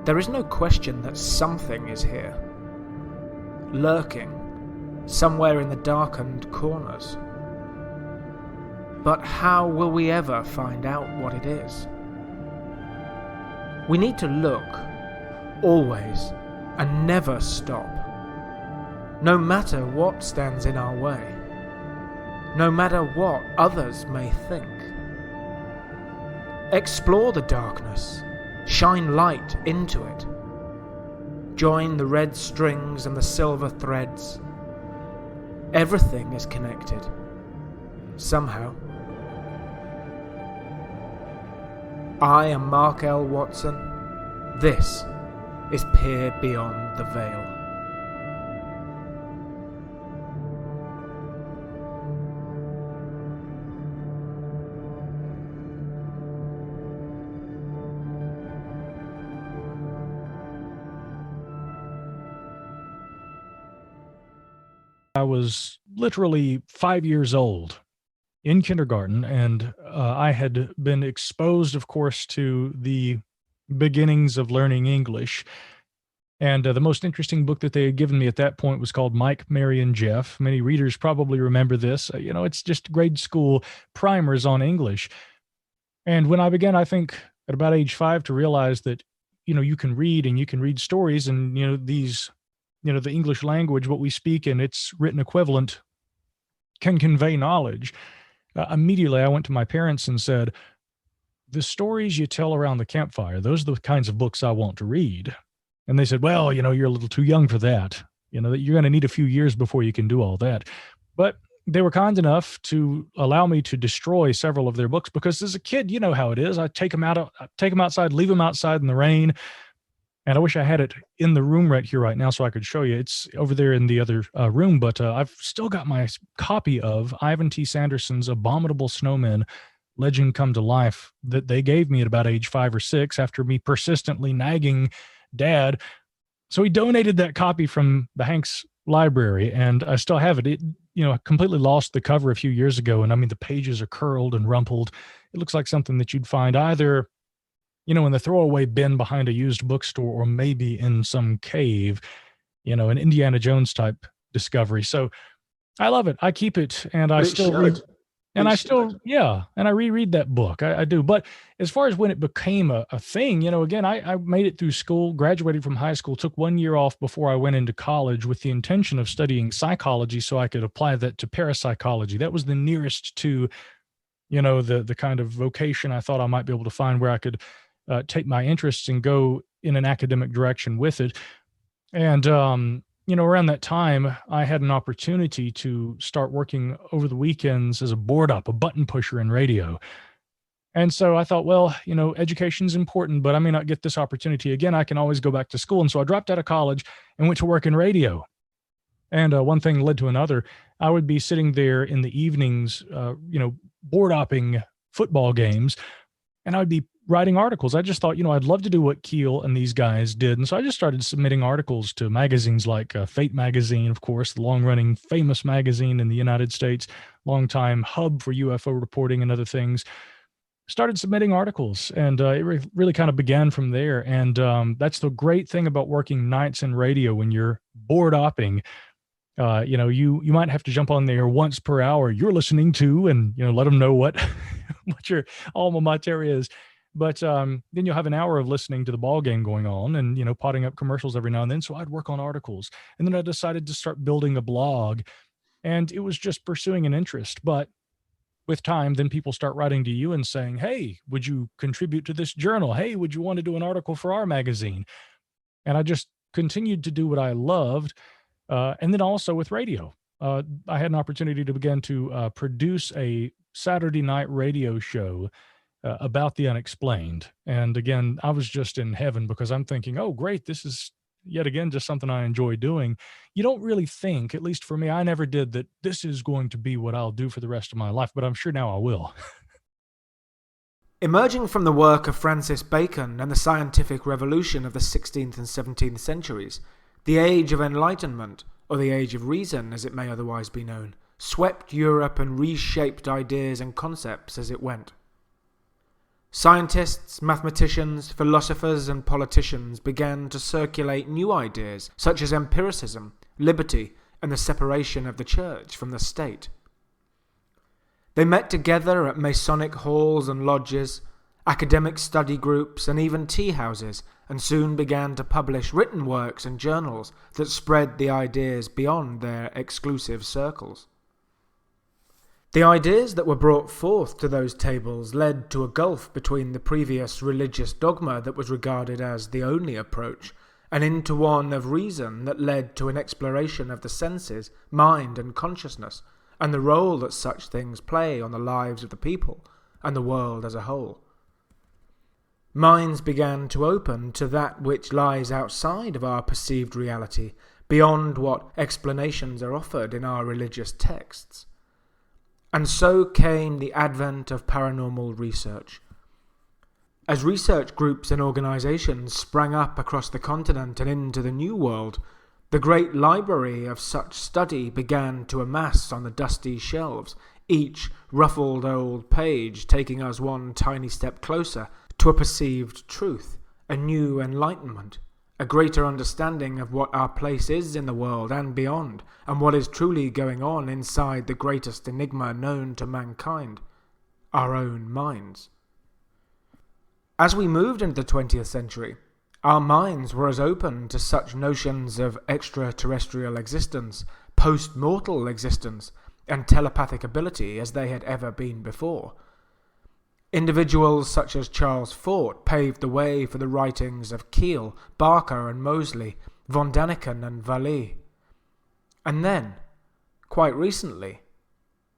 There is no question that something is here, lurking, somewhere in the darkened corners. But how will we ever find out what it is? We need to look, always, and never stop. No matter what stands in our way. No matter what others may think. Explore the darkness. Shine light into it. Join the red strings and the silver threads. Everything is connected. Somehow. I am Mark L. Watson. This is Peer Beyond the Veil. I was literally 5 years old in kindergarten, and I had been exposed, of course, to the beginnings of learning English. And the most interesting book that they had given me at that point was called Mike, Mary, and Jeff. Many readers probably remember this. It's just grade school primers on English. And when I began, I think, at about age 5 to realize that, you can read and you can read stories and, the English language, what we speak in its written equivalent, can convey knowledge. Immediately, I went to my parents and said, the stories you tell around the campfire, those are the kinds of books I want to read. And they said, well, you're a little too young for that. That you're going to need a few years before you can do all that. But they were kind enough to allow me to destroy several of their books because as a kid, you know how it is. I take them outside, leave them outside in the rain. And I wish I had it in the room right here right now so I could show you. It's over there in the other room, but I've still got my copy of Ivan T. Sanderson's Abominable Snowmen, Legend Come to Life, that they gave me at about age 5 or 6 after me persistently nagging Dad. So he donated that copy from the Hanks library, and I still have it. I completely lost the cover a few years ago, and the pages are curled and rumpled. It looks like something that you'd find either in the throwaway bin behind a used bookstore, or maybe in some cave, an Indiana Jones type discovery. So I love it. I keep it, and I still read, and I reread that book. I do. But as far as when it became a thing, again, I made it through school, graduated from high school, took 1 year off before I went into college with the intention of studying psychology so I could apply that to parapsychology. That was the nearest to, the kind of vocation I thought I might be able to find where I could take my interests and go in an academic direction with it. And, around that time, I had an opportunity to start working over the weekends as a board up, a button pusher in radio. And so I thought, well, education's important, but I may not get this opportunity again. I can always go back to school. And so I dropped out of college and went to work in radio. And one thing led to another. I would be sitting there in the evenings, board opping football games, and I would be writing articles. I just thought, I'd love to do what Keel and these guys did. And so I just started submitting articles to magazines like Fate magazine, of course, the long-running famous magazine in the United States, long-time hub for UFO reporting and other things. Started submitting articles, and it really kind of began from there. And that's the great thing about working nights in radio when you're board opping. You might have to jump on there once per hour you're listening to, and, let them know what your alma mater is. But then you'll have an hour of listening to the ball game going on and, potting up commercials every now and then. So I'd work on articles. And then I decided to start building a blog. And it was just pursuing an interest. But with time, then people start writing to you and saying, hey, would you contribute to this journal? Hey, would you want to do an article for our magazine? And I just continued to do what I loved. And then also with radio. I had an opportunity to begin to produce a Saturday night radio show about the unexplained. And again, I was just in heaven because I'm thinking, oh, great, this is yet again just something I enjoy doing. You don't really think, at least for me, I never did, that this is going to be what I'll do for the rest of my life, but I'm sure now I will. Emerging from the work of Francis Bacon and the scientific revolution of the 16th and 17th centuries, the Age of Enlightenment, or the Age of Reason as it may otherwise be known, swept Europe and reshaped ideas and concepts as it went. Scientists, mathematicians, philosophers, and politicians began to circulate new ideas such as empiricism, liberty, and the separation of the church from the state. They met together at Masonic halls and lodges, academic study groups, and even tea houses, and soon began to publish written works and journals that spread the ideas beyond their exclusive circles. The ideas that were brought forth to those tables led to a gulf between the previous religious dogma that was regarded as the only approach, and into one of reason that led to an exploration of the senses, mind, and consciousness, and the role that such things play on the lives of the people and the world as a whole. Minds began to open to that which lies outside of our perceived reality, beyond what explanations are offered in our religious texts. And so came the advent of paranormal research. As research groups and organizations sprang up across the continent and into the New World, the great library of such study began to amass on the dusty shelves, each ruffled old page taking us one tiny step closer to a perceived truth, a new enlightenment, a greater understanding of what our place is in the world and beyond, and what is truly going on inside the greatest enigma known to mankind, our own minds. As we moved into the 20th century, our minds were as open to such notions of extra-terrestrial existence, post-mortal existence, and telepathic ability as they had ever been before. Individuals such as Charles Fort paved the way for the writings of Keel, Barker and Mosely, von Daniken and Vallee. And then, quite recently,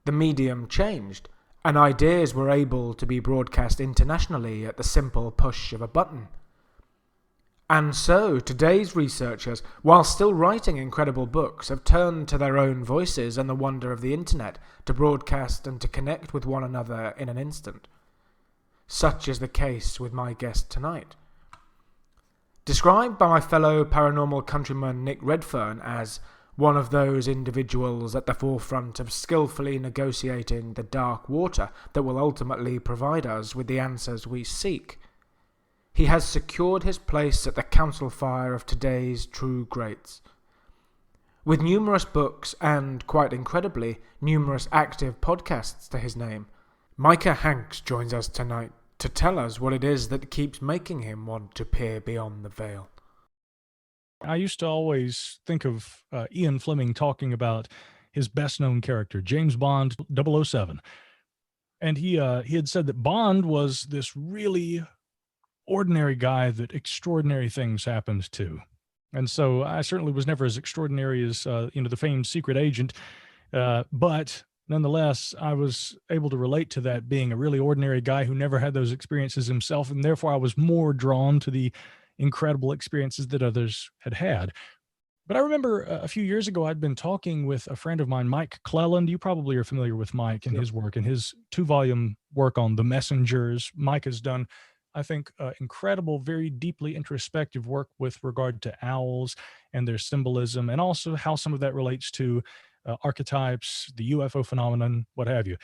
the medium changed, and ideas were able to be broadcast internationally at the simple push of a button. And so, today's researchers, while still writing incredible books, have turned to their own voices and the wonder of the internet to broadcast and to connect with one another in an instant. Such is the case with my guest tonight. Described by my fellow paranormal countryman Nick Redfern as one of those individuals at the forefront of skillfully negotiating the dark water that will ultimately provide us with the answers we seek, he has secured his place at the council fire of today's true greats. With numerous books and, quite incredibly, numerous active podcasts to his name, Micah Hanks joins us tonight to tell us what it is that keeps making him want to peer beyond the veil. I used to always think of Ian Fleming talking about his best-known character, James Bond 007. And he had said that Bond was this really ordinary guy that extraordinary things happened to. And so I certainly was never as extraordinary as, the famed secret agent, but nonetheless, I was able to relate to that, being a really ordinary guy who never had those experiences himself, and therefore I was more drawn to the incredible experiences that others had had. But I remember a few years ago, I'd been talking with a friend of mine, Mike Cleland. You probably are familiar with Mike and his work, and his 2-volume work on The Messengers. Mike has done, I think, incredible, very deeply introspective work with regard to owls and their symbolism, and also how some of that relates to archetypes, the UFO phenomenon, what have you.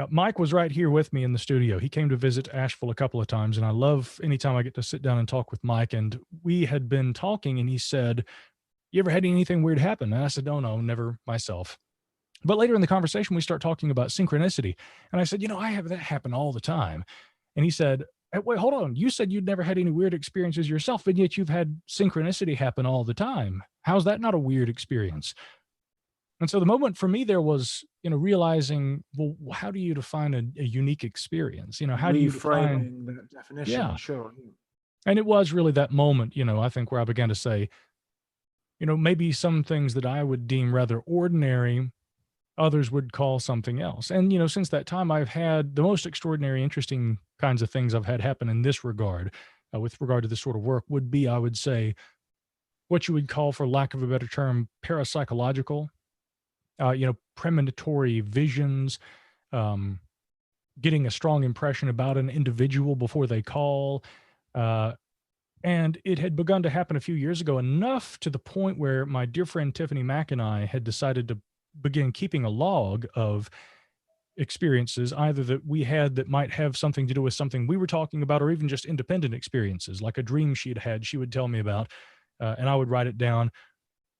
Mike was right here with me in the studio. He came to visit Asheville a couple of times, and I love anytime I get to sit down and talk with Mike. And we had been talking, and he said, "You ever had anything weird happen?" And I said, no, never myself. But later in the conversation, we start talking about synchronicity. And I said, I have that happen all the time. And he said, "Hey, wait, hold on. You said you'd never had any weird experiences yourself, and yet you've had synchronicity happen all the time. How's that not a weird experience?" And so the moment for me there was, realizing, well, how do you define a unique experience? How do you define that definition? Yeah. Sure. And it was really that moment, I think, where I began to say, maybe some things that I would deem rather ordinary, others would call something else. And, since that time, I've had the most extraordinary, interesting kinds of things I've had happen in this regard, with regard to this sort of work, would be, I would say, what you would call, for lack of a better term, parapsychological, premonitory visions, getting a strong impression about an individual before they call. And it had begun to happen a few years ago, enough to the point where my dear friend Tiffany Mack and I had decided to begin keeping a log of experiences, either that we had that might have something to do with something we were talking about, or even just independent experiences, like a dream she would tell me about, and I would write it down.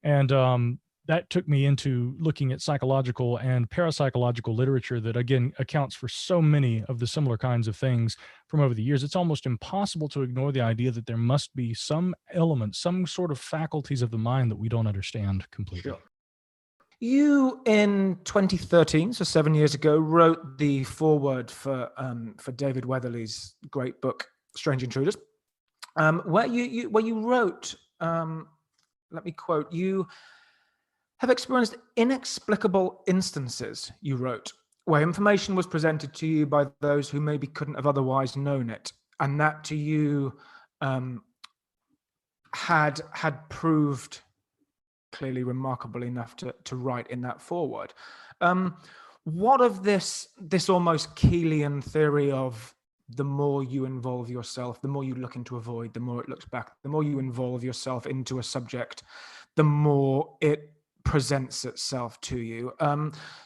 And that took me into looking at psychological and parapsychological literature that, again, accounts for so many of the similar kinds of things from over the years. It's almost impossible to ignore the idea that there must be some elements, some sort of faculties of the mind that we don't understand completely. Sure. You, in 2013, so 7 years ago, wrote the foreword for David Weatherly's great book, Strange Intruders, where you wrote, let me quote, "You have experienced inexplicable instances," you wrote, "where information was presented to you by those who maybe couldn't have otherwise known it, and that to you had proved clearly remarkable enough to write in that foreword." What of this almost Keelian theory of the more you involve yourself, the more you look into a void, the more it looks back, the more you involve yourself into a subject, the more it presents itself to you.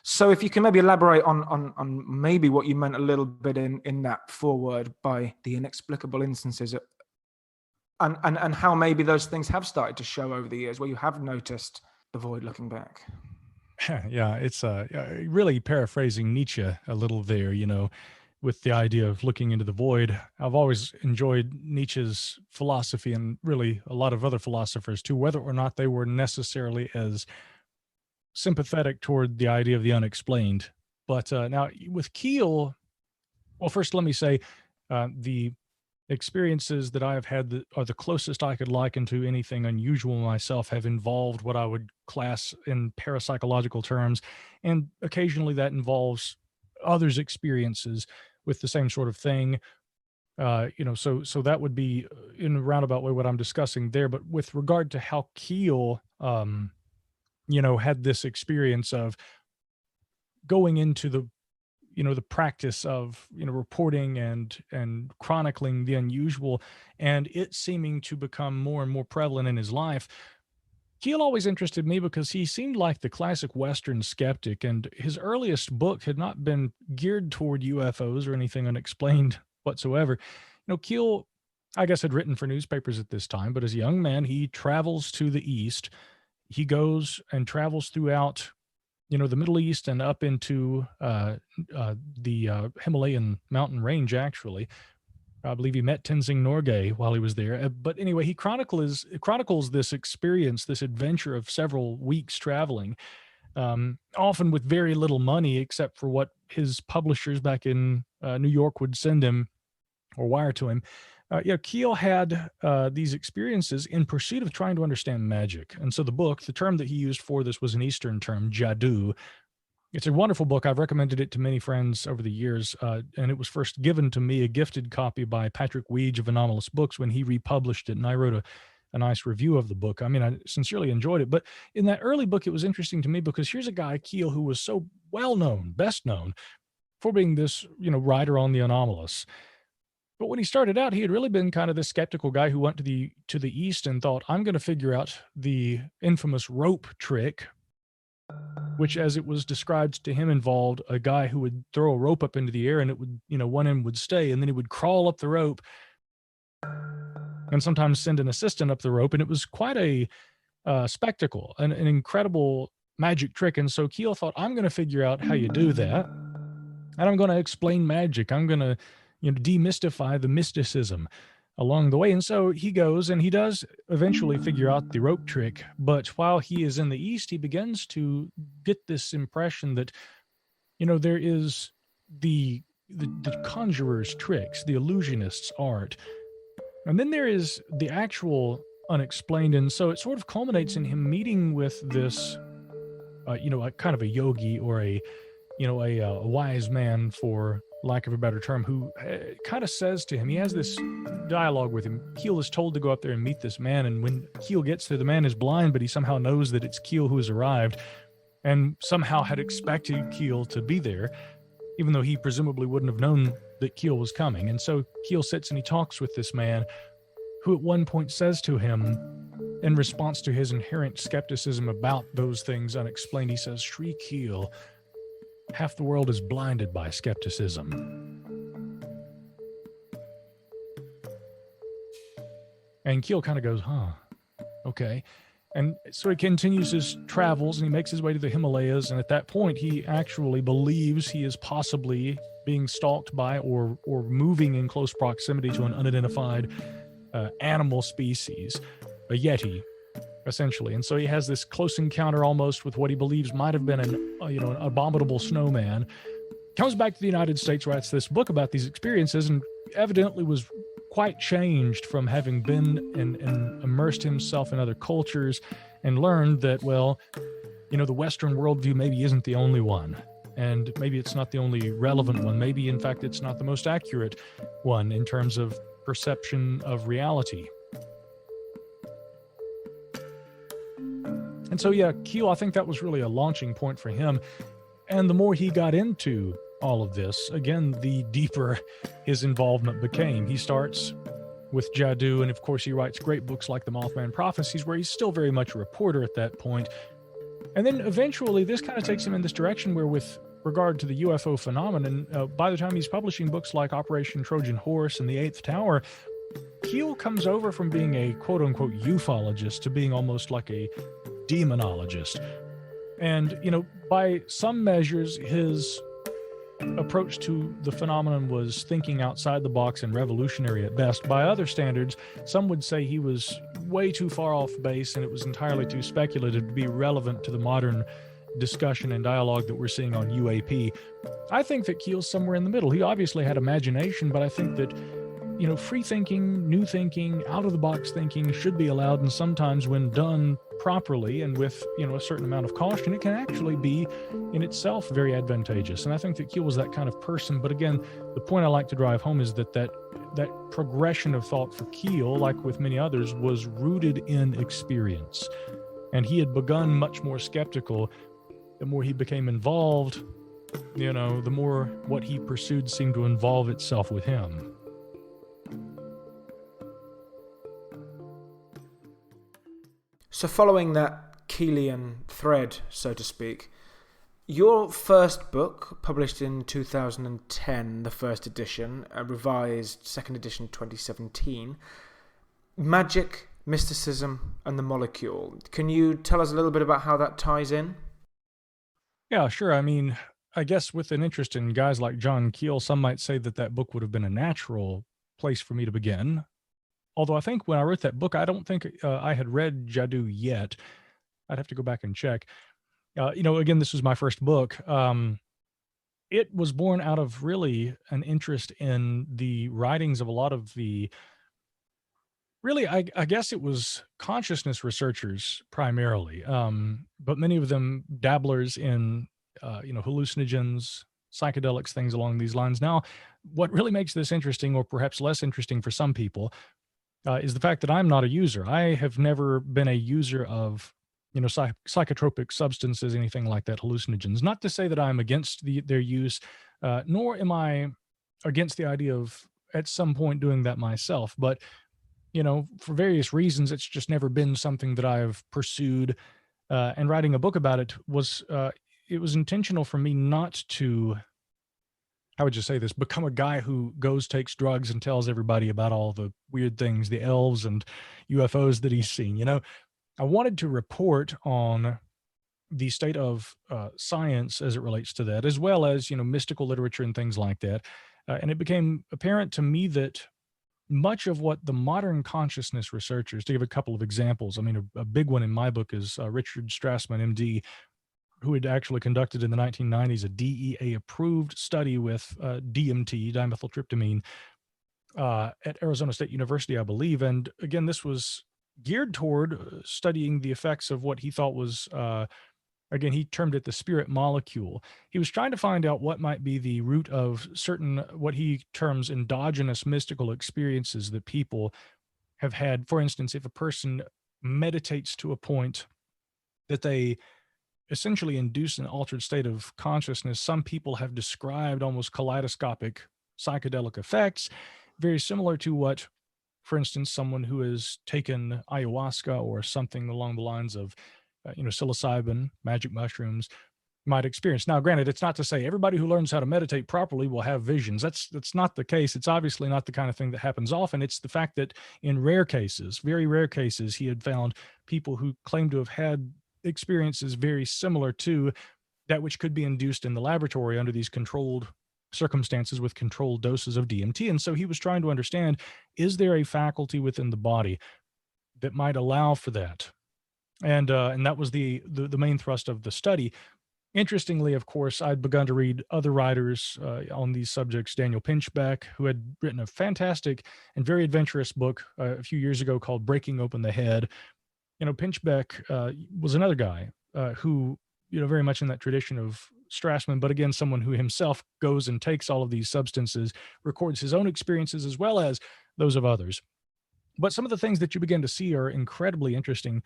So if you can maybe elaborate on maybe what you meant a little bit in that foreword by the inexplicable instances, and how maybe those things have started to show over the years where you have noticed the void looking back. Yeah, it's really paraphrasing Nietzsche a little there, with the idea of looking into the void. I've always enjoyed Nietzsche's philosophy, and really a lot of other philosophers too, whether or not they were necessarily as sympathetic toward the idea of the unexplained. But now with Keel, well, first let me say the experiences that I have had that are the closest I could liken to anything unusual myself have involved what I would class in parapsychological terms, and occasionally that involves others' experiences with the same sort of thing. So that would be in a roundabout way what I'm discussing there. But with regard to how Keel, had this experience of going into the practice of reporting and chronicling the unusual, and it seeming to become more and more prevalent in his life. Keel always interested me because he seemed like the classic Western skeptic, and his earliest book had not been geared toward UFOs or anything unexplained whatsoever. Keel, I guess, had written for newspapers at this time, but as a young man, he travels to the East. He goes and travels throughout the Middle East and up into the Himalayan mountain range, actually. I believe he met Tenzing Norgay while he was there. But anyway, he chronicles this experience, this adventure of several weeks traveling, often with very little money except for what his publishers back in New York would send him or wire to him. Keel had these experiences in pursuit of trying to understand magic. And so the term that he used for this was an Eastern term, jadoo. It's a wonderful book. I've recommended it to many friends over the years, and it was first given to me, a gifted copy by Patrick Weege of Anomalous Books, when he republished it, and I wrote a nice review of the book. I mean, I sincerely enjoyed it. But in that early book, it was interesting to me because here's a guy, Keel, who was so well-known, best known, for being this, writer on the anomalous. But when he started out, he had really been kind of this skeptical guy who went to the East and thought, I'm going to figure out the infamous rope trick, which, as it was described to him, involved a guy who would throw a rope up into the air and it would, one end would stay, and then he would crawl up the rope and sometimes send an assistant up the rope. And it was quite a spectacle, an incredible magic trick. And so Keel thought, I'm going to figure out how you do that, and I'm going to explain magic. I'm going to demystify the mysticism along the way. And so he goes and he does eventually figure out the rope trick. But while he is in the East, he begins to get this impression that, there is the conjurer's tricks, the illusionist's art. And then there is the actual unexplained. And so it sort of culminates in him meeting with this, a kind of a yogi or a wise man, for lack of a better term, who kind of says to him, he has this dialogue with him. Keel is told to go up there and meet this man, and when Keel gets there, the man is blind, but he somehow knows that it's Keel who has arrived, and somehow had expected Keel to be there, even though he presumably wouldn't have known that Keel was coming. And so Keel sits and he talks with this man, who at one point says to him, in response to his inherent skepticism about those things unexplained, he says, "Shri Keel, half the world is blinded by skepticism. And Keel kind of goes, huh, okay. And so he continues his travels and he makes his way to the Himalayas. And at that point, he actually believes he is possibly being stalked by or moving in close proximity to an unidentified animal species, a yeti, essentially. And so he has this close encounter almost with what he believes might have been an abominable snowman. Comes back to the United States, writes this book about these experiences, and evidently was quite changed from having been and immersed himself in other cultures and learned that, well, the Western worldview maybe isn't the only one. And maybe it's not the only relevant one. Maybe, in fact, it's not the most accurate one in terms of perception of reality. And so, yeah, Keel, I think that was really a launching point for him. And the more he got into all of this, again, the deeper his involvement became. He starts with Jadoo, and of course he writes great books like The Mothman Prophecies, where he's still very much a reporter at that point. And then eventually this kind of takes him in this direction where, with regard to the UFO phenomenon, by the time he's publishing books like Operation Trojan Horse and The Eighth Tower, Keel comes over from being a quote-unquote ufologist to being almost like a demonologist. And, by some measures, his approach to the phenomenon was thinking outside the box and revolutionary at best. By other standards, some would say he was way too far off base and it was entirely too speculative to be relevant to the modern discussion and dialogue that we're seeing on UAP. I think that Keel's somewhere in the middle. He obviously had imagination, but I think that free thinking, new thinking, out of the box thinking should be allowed, and sometimes when done properly and with a certain amount of caution, it can actually be in itself very advantageous. And I think that Keel was that kind of person. But again, the point I like to drive home is that progression of thought for Keel, like with many others, was rooted in experience. And he had begun much more skeptical. The more he became involved, the more what he pursued seemed to involve itself with him. So following that Keelian thread, so to speak, your first book, published in 2010, the first edition, a revised second edition 2017, Magic, Mysticism and the Molecule. Can you tell us a little bit about how that ties in? Yeah, sure. I mean, I guess with an interest in guys like John Keel, some might say that book would have been a natural place for me to begin. Although I think when I wrote that book, I don't think I had read Jadoo yet. I'd have to go back and check. Again, this was my first book. It was born out of really an interest in the writings of a lot of the, really, I guess it was consciousness researchers primarily, but many of them dabblers in, hallucinogens, psychedelics, things along these lines. Now, what really makes this interesting, or perhaps less interesting for some people, is the fact that I'm not a user. I have never been a user of, psychotropic substances, anything like that, hallucinogens. Not to say that I'm against their use, nor am I against the idea of at some point doing that myself. But, for various reasons, it's just never been something that I've pursued. And writing a book about it was intentional for me not to, how would you say this, become a guy who goes, takes drugs, and tells everybody about all the weird things, the elves and UFOs that he's seen. I wanted to report on the state of science as it relates to that, as well as, mystical literature and things like that. And it became apparent to me that much of what the modern consciousness researchers, to give a couple of examples, I mean, a big one in my book is Richard Strassman, MD, who had actually conducted in the 1990s a DEA-approved study with DMT, dimethyltryptamine, at Arizona State University, I believe. And again, this was geared toward studying the effects of what he thought was, again, he termed it the spirit molecule. He was trying to find out what might be the root of certain, what he terms endogenous mystical experiences that people have had. For instance, if a person meditates to a point that they essentially induce an altered state of consciousness, some people have described almost kaleidoscopic psychedelic effects, very similar to what, for instance, someone who has taken ayahuasca or something along the lines of, psilocybin, magic mushrooms, might experience. Now, granted, it's not to say everybody who learns how to meditate properly will have visions. That's not the case. It's obviously not the kind of thing that happens often. It's the fact that in rare cases, very rare cases, he had found people who claimed to have had experiences very similar to that which could be induced in the laboratory under these controlled circumstances with controlled doses of DMT. And so he was trying to understand, is there a faculty within the body that might allow for that? And that was the main thrust of the study. Interestingly, of course, I'd begun to read other writers on these subjects. Daniel Pinchbeck, who had written a fantastic and very adventurous book a few years ago called Breaking Open the Head. Pinchbeck was another guy who, very much in that tradition of Strassman, but again, someone who himself goes and takes all of these substances, records his own experiences as well as those of others. But some of the things that you begin to see are incredibly interesting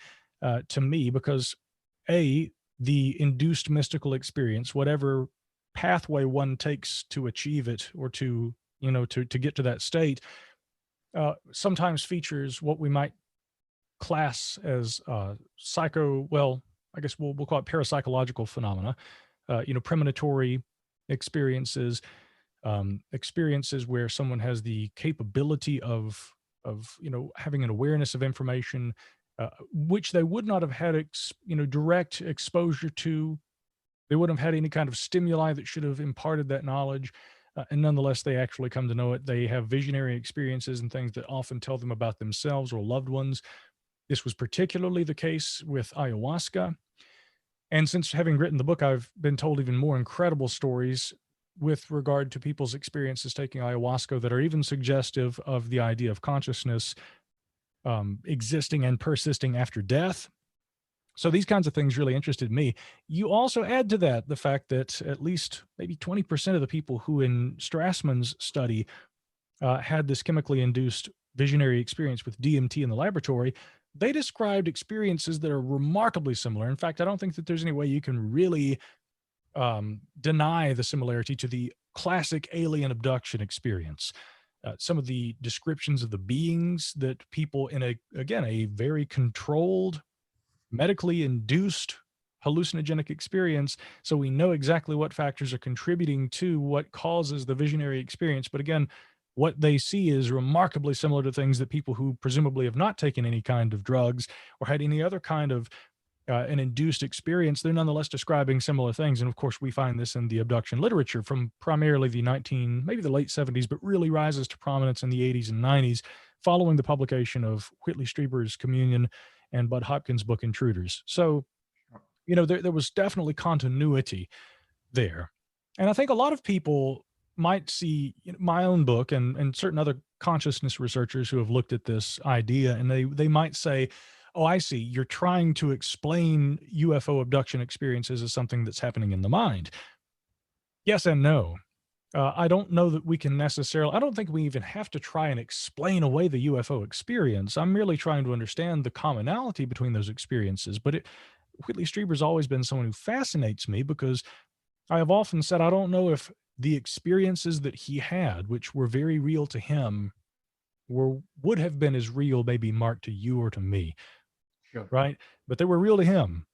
to me because, the induced mystical experience, whatever pathway one takes to achieve it or to get to that state, sometimes features what we might class as I guess we'll call it parapsychological phenomena, premonitory experiences, experiences where someone has the capability of having an awareness of information which they would not have had direct exposure to. They wouldn't have had any kind of stimuli that should have imparted that knowledge, and nonetheless they actually come to know it. They have visionary experiences and things that often tell them about themselves or loved ones. This was particularly the case with ayahuasca. And since having written the book, I've been told even more incredible stories with regard to people's experiences taking ayahuasca that are even suggestive of the idea of consciousness existing and persisting after death. So these kinds of things really interested me. You also add to that the fact that at least maybe 20% of the people who in Strassman's study had this chemically induced visionary experience with DMT in the laboratory, they described experiences that are remarkably similar. In fact, I don't think that there's any way you can really deny the similarity to the classic alien abduction experience. Some of the descriptions of the beings that people in a very controlled, medically induced hallucinogenic experience. So we know exactly what factors are contributing to what causes the visionary experience. But again, what they see is remarkably similar to things that people who presumably have not taken any kind of drugs or had any other kind of an induced experience, they're nonetheless describing similar things. And of course, we find this in the abduction literature from primarily maybe the late 70s, but really rises to prominence in the 80s and 90s, following the publication of Whitley Strieber's Communion and Bud Hopkins' book Intruders. So, there was definitely continuity there. And I think a lot of people might see my own book and certain other consciousness researchers who have looked at this idea, and they might say, oh, I see, you're trying to explain UFO abduction experiences as something that's happening in the mind. Yes and no. I don't know that we can necessarily, I don't think we even have to try and explain away the UFO experience. I'm merely trying to understand the commonality between those experiences. But Whitley Strieber's always been someone who fascinates me because I have often said, I don't know if the experiences that he had, which were very real to him, would have been as real, maybe, Mark, to you or to me. Sure. Right? But they were real to him.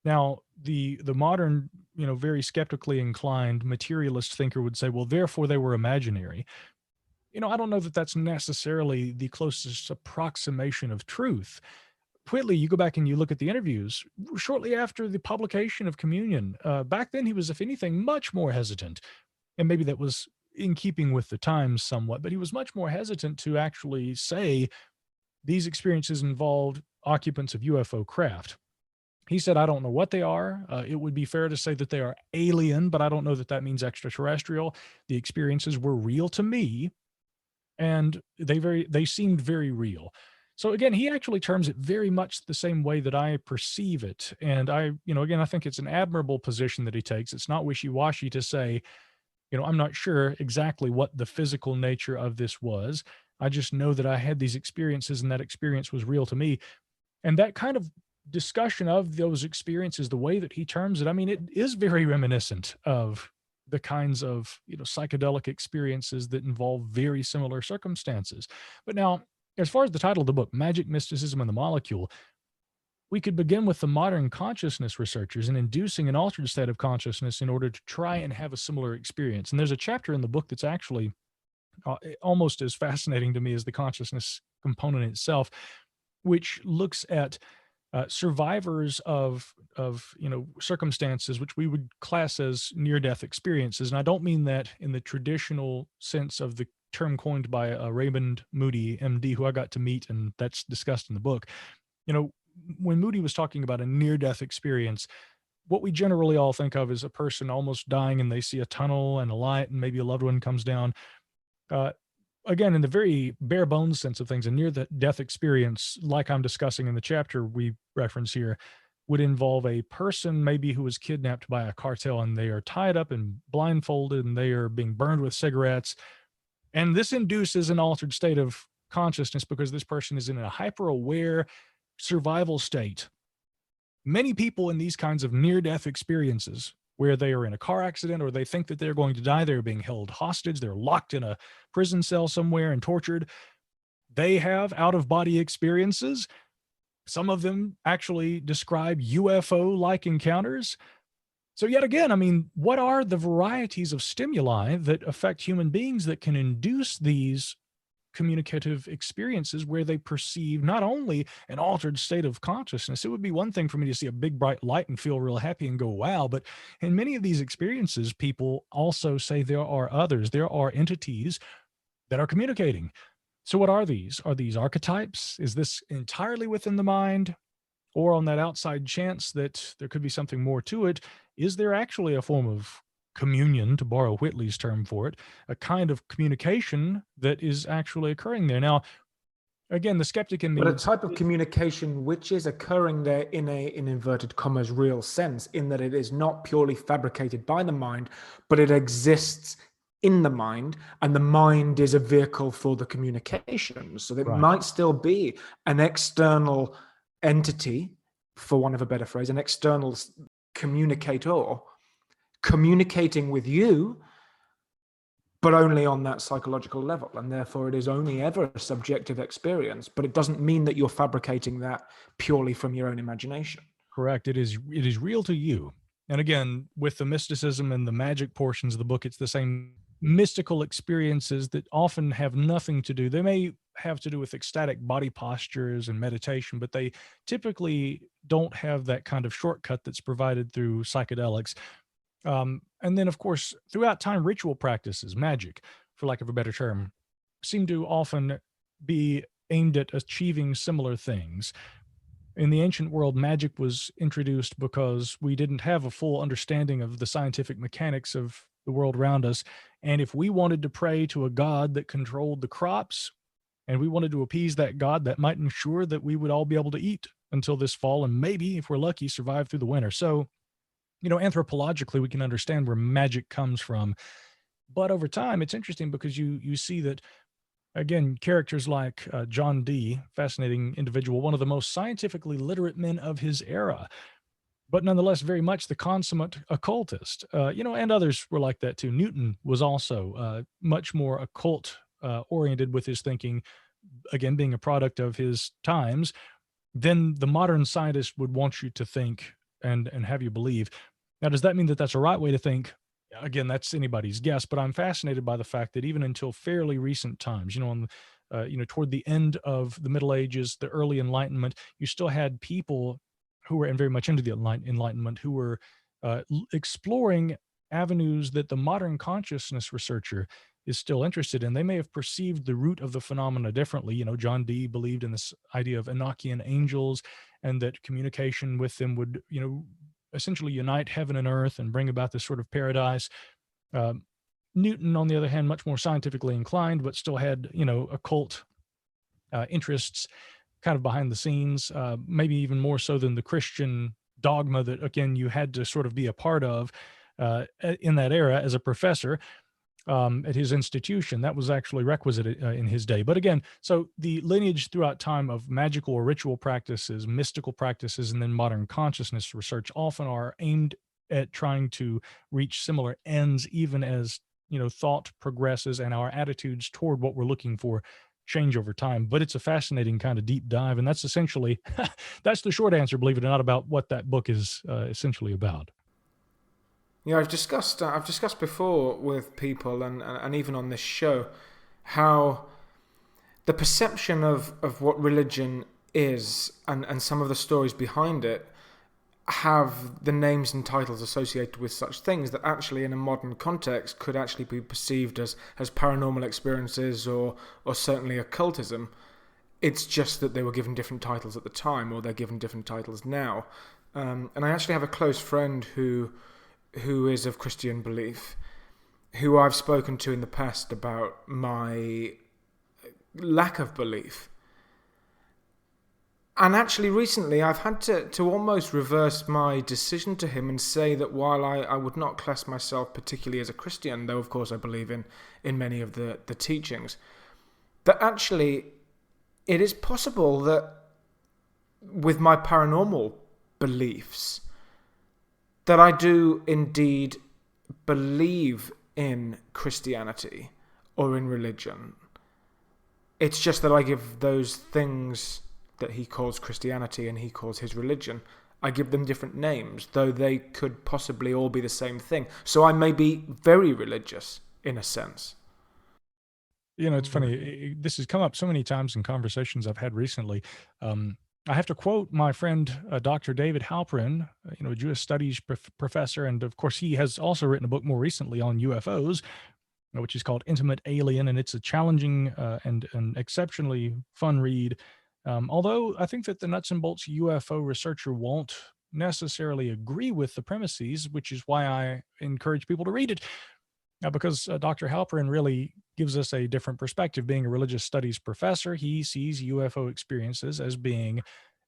Now, the modern, very skeptically inclined materialist thinker would say, well, therefore they were imaginary. I don't know that that's necessarily the closest approximation of truth. Whitley, you go back and you look at the interviews shortly after the publication of Communion. Back then, he was, if anything, much more hesitant. And maybe that was in keeping with the times somewhat, but he was much more hesitant to actually say these experiences involved occupants of UFO craft. He said, I don't know what they are. It would be fair to say that they are alien, but I don't know that that means extraterrestrial. The experiences were real to me, and they seemed very real. So again, he actually terms it very much the same way that I perceive it. And I think it's an admirable position that he takes. It's not wishy-washy to say, I'm not sure exactly what the physical nature of this was. I just know that I had these experiences and that experience was real to me. And that kind of discussion of those experiences, the way that he terms it, I mean, it is very reminiscent of the kinds of, psychedelic experiences that involve very similar circumstances. But now, as far as the title of the book, Magic, Mysticism, and the Molecule, we could begin with the modern consciousness researchers and inducing an altered state of consciousness in order to try and have a similar experience. And there's a chapter in the book that's actually almost as fascinating to me as the consciousness component itself, which looks at survivors of circumstances which we would class as near-death experiences. And I don't mean that in the traditional sense of the term coined by Raymond Moody, MD, who I got to meet, and that's discussed in the book. When Moody was talking about a near-death experience, what we generally all think of is a person almost dying and they see a tunnel and a light and maybe a loved one comes down. Uh, Again, in the very bare bones sense of things, a near death experience, like I'm discussing in the chapter we reference here, would involve a person maybe who was kidnapped by a cartel and they are tied up and blindfolded and they are being burned with cigarettes. And this induces an altered state of consciousness because this person is in a hyper aware survival state. Many people in these kinds of near death experiences, where they are in a car accident or they think that they're going to die, they're being held hostage, they're locked in a prison cell somewhere and tortured. They have out of body experiences. Some of them actually describe UFO like encounters. So, yet again, I mean, what are the varieties of stimuli that affect human beings that can induce these communicative experiences where they perceive not only an altered state of consciousness? It would be one thing for me to see a big bright light and feel real happy and go, wow. But in many of these experiences, people also say there are others, there are entities that are communicating. So what are these? Are these archetypes? Is this entirely within the mind? Or on that outside chance that there could be something more to it, is there actually a form of communion, to borrow Whitley's term for it, a kind of communication that is actually occurring there? Now, again, the skeptic in me. But a type of communication which is occurring there in in inverted commas, real sense, in that it is not purely fabricated by the mind, but it exists in the mind, and the mind is a vehicle for the communication. So it might still be an external entity, for want of a better phrase, an external communicator communicating with you, but only on that psychological level, and therefore it is only ever a subjective experience. But it doesn't mean that you're fabricating that purely from your own imagination. Correct. It is real to you. And again, with the mysticism and the magic portions of the book, it's the same mystical experiences that often have nothing to do. They may have to do with ecstatic body postures and meditation, but they typically don't have that kind of shortcut that's provided through psychedelics. And then, of course, throughout time, ritual practices, magic, for lack of a better term, seem to often be aimed at achieving similar things. In the ancient world, magic was introduced because we didn't have a full understanding of the scientific mechanics of the world around us. And if we wanted to pray to a god that controlled the crops, and we wanted to appease that god, that might ensure that we would all be able to eat until this fall, and maybe, if we're lucky, survive through the winter. So, anthropologically, we can understand where magic comes from. But over time, it's interesting because you see that, again, characters like John Dee, fascinating individual, one of the most scientifically literate men of his era, but nonetheless very much the consummate occultist, and others were like that too. Newton was also much more occult oriented with his thinking, again, being a product of his times, than the modern scientist would want you to think and have you believe. Now, does that mean that that's a right way to think? Again, that's anybody's guess, but I'm fascinated by the fact that even until fairly recent times, toward the end of the Middle Ages, the early Enlightenment, you still had people who were, and very much into the Enlightenment, who were exploring avenues that the modern consciousness researcher is still interested in. They may have perceived the root of the phenomena differently. John Dee believed in this idea of Enochian angels, and that communication with them would, essentially unite heaven and earth and bring about this sort of paradise. Newton, on the other hand, much more scientifically inclined, but still had, occult interests kind of behind the scenes, maybe even more so than the Christian dogma that, again, you had to sort of be a part of in that era as a professor at his institution. That was actually requisite in his day. But again, so the lineage throughout time of magical or ritual practices, mystical practices, and then modern consciousness research often are aimed at trying to reach similar ends, even as, thought progresses and our attitudes toward what we're looking for change over time, but it's a fascinating kind of deep dive. And that's essentially, that's the short answer, believe it or not, about what that book is essentially about. Yeah, I've discussed before with people and even on this show how the perception of what religion is and some of the stories behind it have the names and titles associated with such things that actually in a modern context could actually be perceived as paranormal experiences or certainly occultism. It's just that they were given different titles at the time, or they're given different titles now. And I actually have a close friend who is of Christian belief, who I've spoken to in the past about my lack of belief. And actually recently I've had to almost reverse my decision to him and say that while I would not class myself particularly as a Christian, though of course I believe in many of the teachings, that actually it is possible that with my paranormal beliefs that I do indeed believe in Christianity or in religion. It's just that I give those things that he calls Christianity and he calls his religion, I give them different names, though they could possibly all be the same thing. So I may be very religious, in a sense. You know, it's funny. This has come up so many times in conversations I've had recently. I have to quote my friend, Dr. David Halperin, a Jewish studies professor. And of course, he has also written a book more recently on UFOs, which is called Intimate Alien. And it's a challenging and an exceptionally fun read. Although I think that the nuts and bolts UFO researcher won't necessarily agree with the premises, which is why I encourage people to read it. Because Dr. Halperin really gives us a different perspective. Being a religious studies professor, he sees UFO experiences as being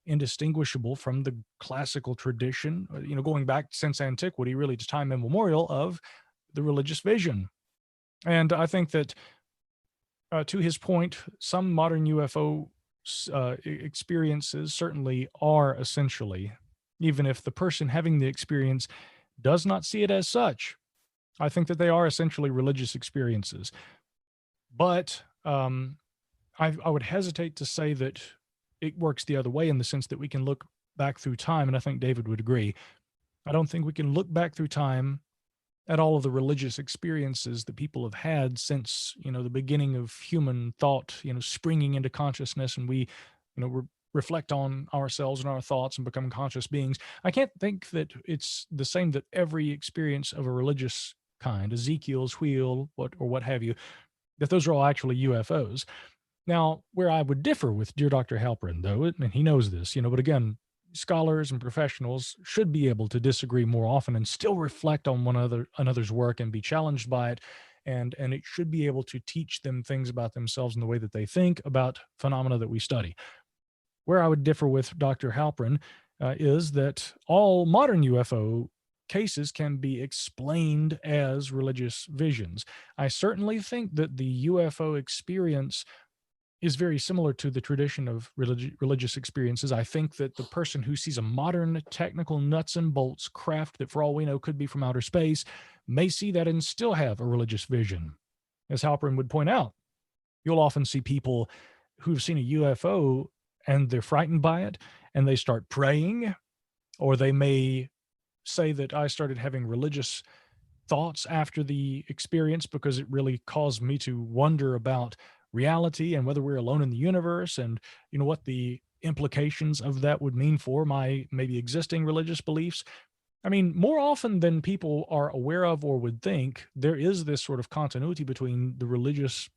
indistinguishable from the classical tradition, going back since antiquity, really to time immemorial, of the religious vision. And I think that, to his point, some modern UFO experiences certainly are essentially, even if the person having the experience does not see it as such, I think that they are essentially religious experiences. But I would hesitate to say that it works the other way, in the sense that we can look back through time, and I think David would agree. I don't think we can look back through time at all of the religious experiences that people have had since, the beginning of human thought, springing into consciousness, and we, reflect on ourselves and our thoughts and become conscious beings. I can't think that it's the same that every experience of a religious kind, Ezekiel's wheel, what have you, that those are all actually UFOs. Now, where I would differ with dear Dr. Halperin, though, and he knows this, but again, scholars and professionals should be able to disagree more often and still reflect on another's work and be challenged by it. And it should be able to teach them things about themselves and the way that they think about phenomena that we study. Where I would differ with Dr. Halperin is that all modern UFO cases can be explained as religious visions. I certainly think that the UFO experience is very similar to the tradition of religious experiences. I think that the person who sees a modern technical nuts and bolts craft that, for all we know, could be from outer space, may see that and still have a religious vision. As Halperin would point out, you'll often see people who've seen a UFO and they're frightened by it and they start praying, or they may say that I started having religious thoughts after the experience because it really caused me to wonder about reality and whether we're alone in the universe, and what the implications of that would mean for my maybe existing religious beliefs. I mean, more often than people are aware of or would think, there is this sort of continuity between the religious,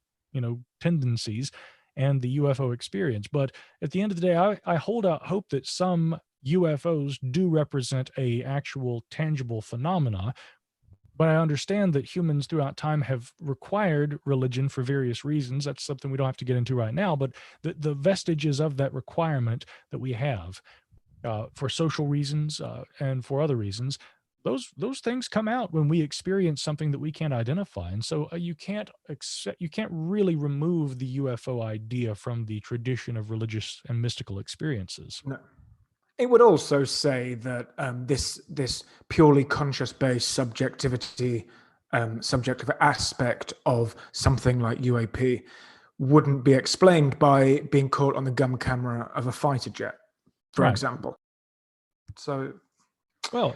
tendencies and the UFO experience. But at the end of the day, I hold out hope that some UFOs do represent a actual tangible phenomena. But I understand that humans throughout time have required religion for various reasons. That's something we don't have to get into right now, but the vestiges of that requirement that we have, for social reasons and for other reasons, those things come out when we experience something that we can't identify. And so you can't really remove the UFO idea from the tradition of religious and mystical experiences. No. It would also say that this purely conscious-based subjective aspect of something like UAP wouldn't be explained by being caught on the gun camera of a fighter jet, for example. So, well,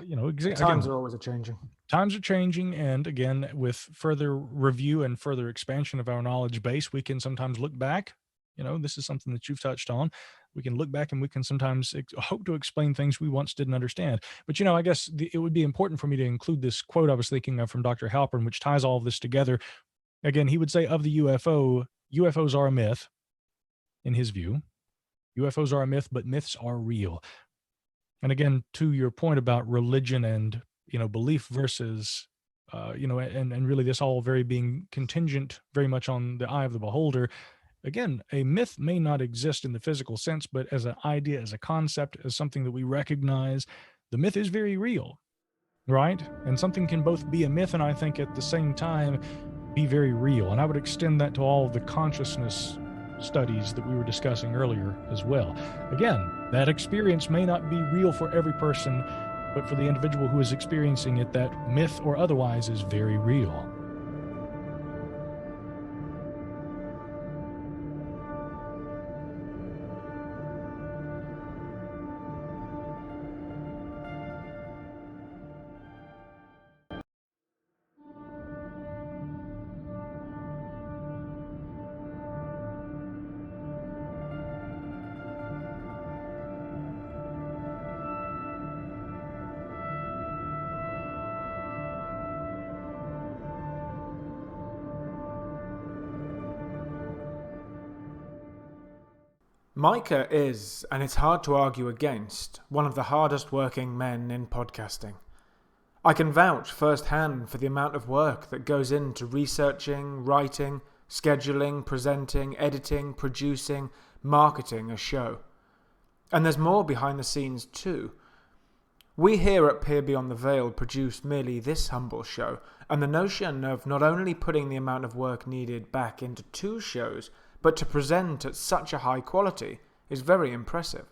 times are always changing. Times are changing, and again, with further review and further expansion of our knowledge base, we can sometimes look back. This is something that you've touched on. We can look back and we can sometimes hope to explain things we once didn't understand. But, I guess it would be important for me to include this quote I was thinking of from Dr. Halpern, which ties all of this together. Again, he would say of the UFO, UFOs are a myth, in his view. UFOs are a myth, but myths are real. And again, to your point about religion and, belief versus, and really this all very being contingent very much on the eye of the beholder. Again, a myth may not exist in the physical sense, but as an idea, as a concept, as something that we recognize, the myth is very real, right? And something can both be a myth and I think at the same time be very real. And I would extend that to all of the consciousness studies that we were discussing earlier as well. Again, that experience may not be real for every person, but for the individual who is experiencing it, that myth or otherwise is very real. Micah is, and it's hard to argue against, one of the hardest working men in podcasting. I can vouch firsthand for the amount of work that goes into researching, writing, scheduling, presenting, editing, producing, marketing a show. And there's more behind the scenes too. We here at Peer Beyond the Veil produce merely this humble show, and the notion of not only putting the amount of work needed back into 2 shows, but to present at such a high quality is very impressive.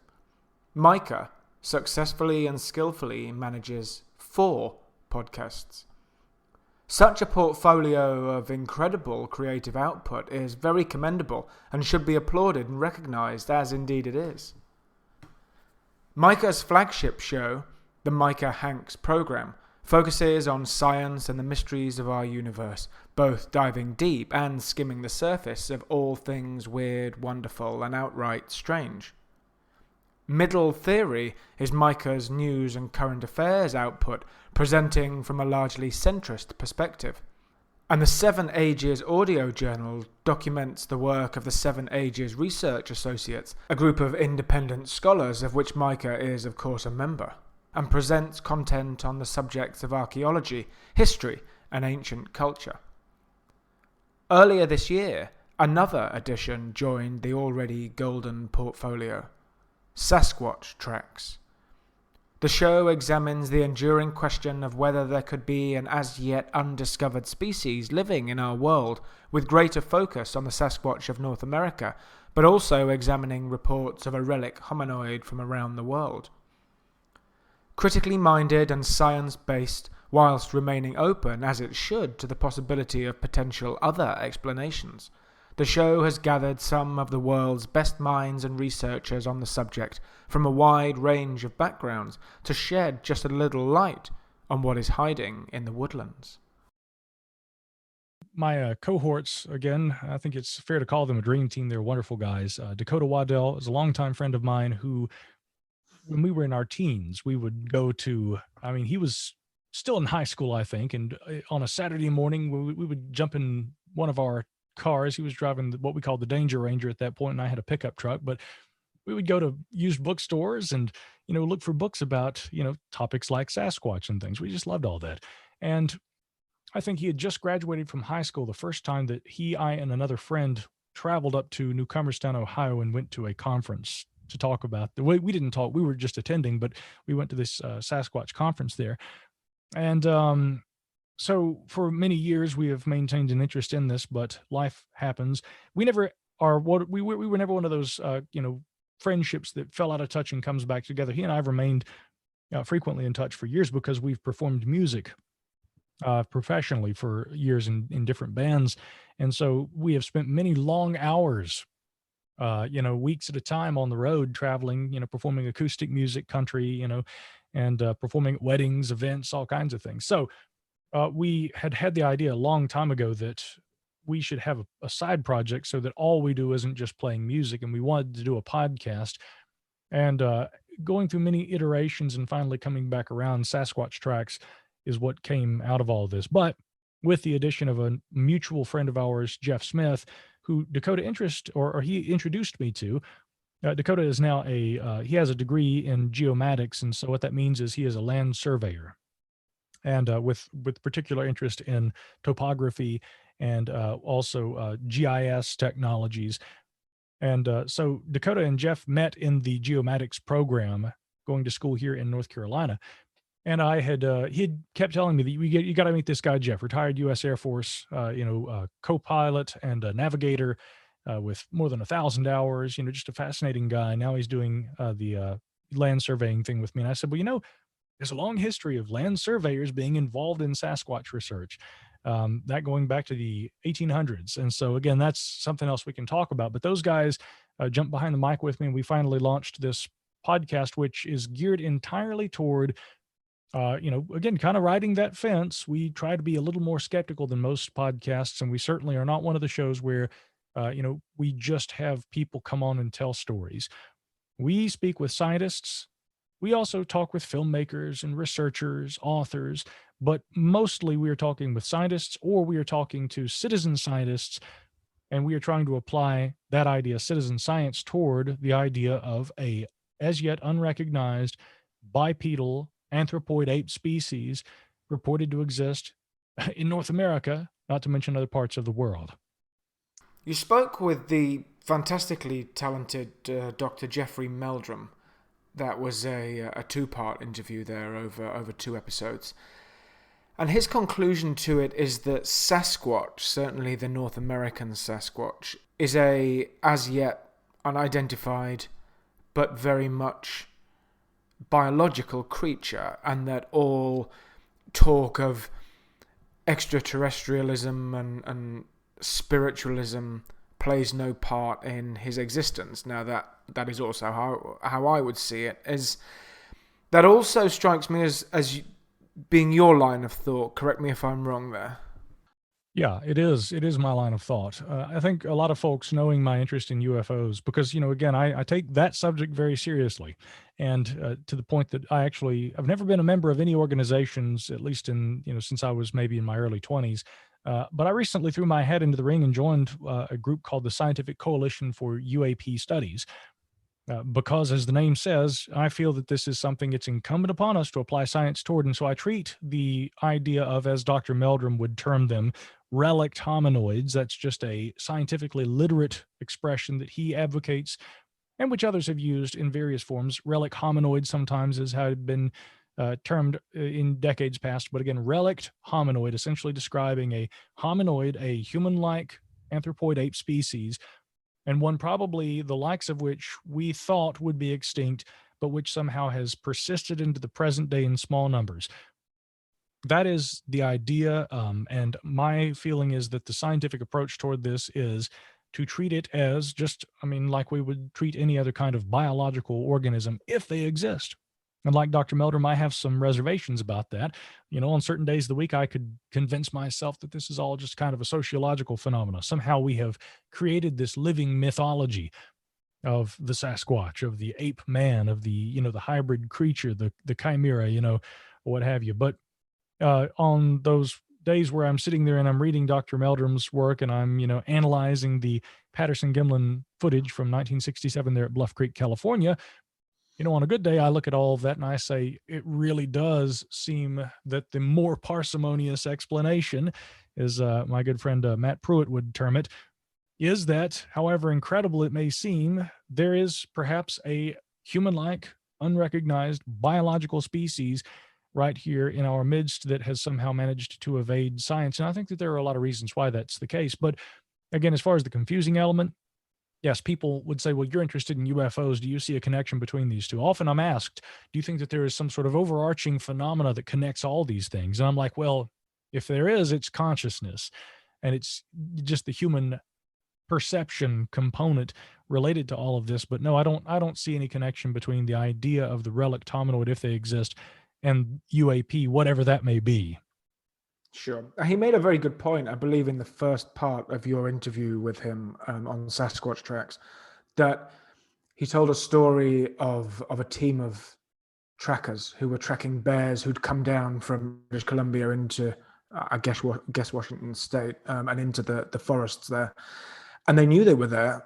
Micah successfully and skillfully manages 4 podcasts. Such a portfolio of incredible creative output is very commendable and should be applauded and recognized, as indeed it is. Micah's flagship show, the Micah Hanks program, focuses on science and the mysteries of our universe, both diving deep and skimming the surface of all things weird, wonderful, and outright strange. Middle Theory is Micah's news and current affairs output, presenting from a largely centrist perspective. And the 7 Ages audio journal documents the work of the 7 Ages Research Associates, a group of independent scholars of which Micah is of course a member, and presents content on the subjects of archaeology, history, and ancient culture. Earlier this year, another addition joined the already golden portfolio, Sasquatch Tracks. The show examines the enduring question of whether there could be an as-yet undiscovered species living in our world, with greater focus on the Sasquatch of North America, but also examining reports of a relic hominoid from around the world. Critically minded and science-based, whilst remaining open, as it should, to the possibility of potential other explanations, the show has gathered some of the world's best minds and researchers on the subject from a wide range of backgrounds to shed just a little light on what is hiding in the woodlands. My cohorts, again, I think it's fair to call them a dream team. They're wonderful guys. Dakota Waddell is a longtime friend of mine who, when we were in our teens, we would go to, he was still in high school, I think, and on a Saturday morning, we would jump in one of our cars. He was driving what we called the Danger Ranger at that point, and I had a pickup truck, but we would go to used bookstores and, look for books about, topics like Sasquatch and things. We just loved all that. And I think he had just graduated from high school the first time that he, I, and another friend traveled up to New Comerstown, Ohio, and went to a conference to talk about the way. We didn't talk, we were just attending, but we went to this Sasquatch conference there. And so for many years we have maintained an interest in this, but life happens. We never are what we were never one of those friendships that fell out of touch and comes back together. He and I have remained frequently in touch for years because we've performed music professionally for years in different bands. And so we have spent many long hours, weeks at a time on the road traveling, performing acoustic music, country, and performing at weddings, events, all kinds of things. So we had the idea a long time ago that we should have a side project so that all we do isn't just playing music, and we wanted to do a podcast. And going through many iterations and finally coming back around, Sasquatch Tracks is what came out of all this. But with the addition of a mutual friend of ours, Jeff Smith, who Dakota or he introduced me to. Dakota is now he has a degree in geomatics, and so what that means is he is a land surveyor, and with particular interest in topography and also GIS technologies. And so Dakota and Jeff met in the geomatics program, going to school here in North Carolina. And I had he'd kept telling me that you got to meet this guy Jeff, retired U.S. Air Force, co-pilot and a navigator with more than 1,000 hours. Just a fascinating guy. Now he's doing the land surveying thing with me. And I said, well, there's a long history of land surveyors being involved in Sasquatch research, that going back to the 1800s. And so, again, that's something else we can talk about. But those guys jumped behind the mic with me, and we finally launched this podcast, which is geared entirely toward, again, kind of riding that fence. We try to be a little more skeptical than most podcasts, and we certainly are not one of the shows where, we just have people come on and tell stories. We speak with scientists. We also talk with filmmakers and researchers, authors, but mostly we are talking with scientists, or we are talking to citizen scientists, and we are trying to apply that idea, citizen science, toward the idea of a as yet unrecognized bipedal anthropoid ape species reported to exist in North America, not to mention other parts of the world. You spoke with the fantastically talented Dr. Jeffrey Meldrum. That was a two-part interview there over 2 episodes. And his conclusion to it is that Sasquatch, certainly the North American Sasquatch, is a as yet unidentified but very much biological creature, and that all talk of extra-terrestrialism and spiritualism plays no part in his existence. Now that is also how I would see it. Is that also strikes me as being your line of thought? Correct me if I'm wrong there. Yeah, it is. It is my line of thought. I think a lot of folks, knowing my interest in UFOs, because, again, I take that subject very seriously, and to the point that I've never been a member of any organizations, at least since I was maybe in my early 20s. But I recently threw my hat into the ring and joined a group called the Scientific Coalition for UAP Studies. Because, as the name says, I feel that this is something it's incumbent upon us to apply science toward. And so I treat the idea of, as Dr. Meldrum would term them, relict hominoids. That's just a scientifically literate expression that he advocates, and which others have used in various forms. Relic hominoid sometimes has had been termed in decades past. But again, relict hominoid, essentially describing a hominoid, a human-like anthropoid ape species, and one probably the likes of which we thought would be extinct, but which somehow has persisted into the present day in small numbers. That is the idea, and my feeling is that the scientific approach toward this is to treat it as like we would treat any other kind of biological organism if they exist. And like Dr. Meldrum, I have some reservations about that. On certain days of the week, I could convince myself that this is all just kind of a sociological phenomena. Somehow we have created this living mythology of the Sasquatch, of the ape man, of the, the hybrid creature, the chimera, what have you. But on those days where I'm sitting there and I'm reading Dr. Meldrum's work, and I'm, analyzing the Patterson-Gimlin footage from 1967 there at Bluff Creek, California, on a good day, I look at all of that and I say, it really does seem that the more parsimonious explanation, as my good friend Matt Pruitt would term it, is that, however incredible it may seem, there is perhaps a human-like, unrecognized biological species right here in our midst that has somehow managed to evade science. And I think that there are a lot of reasons why that's the case. But again, as far as the confusing element, yes, people would say, well, you're interested in UFOs. Do you see a connection between these two? Often I'm asked, do you think that there is some sort of overarching phenomena that connects all these things? And I'm like, well, If there is, it's consciousness, and it's just the human perception component related to all of this. But no, I don't see any connection between the idea of the relic hominoid, if they exist, and UAP, whatever that may be. Sure. He made a very good point, I believe, in the first part of your interview with him on Sasquatch Tracks, that he told a story of a team of trackers who were tracking bears who'd come down from British Columbia into, I guess Washington State, and into the forests there. And they knew they were there.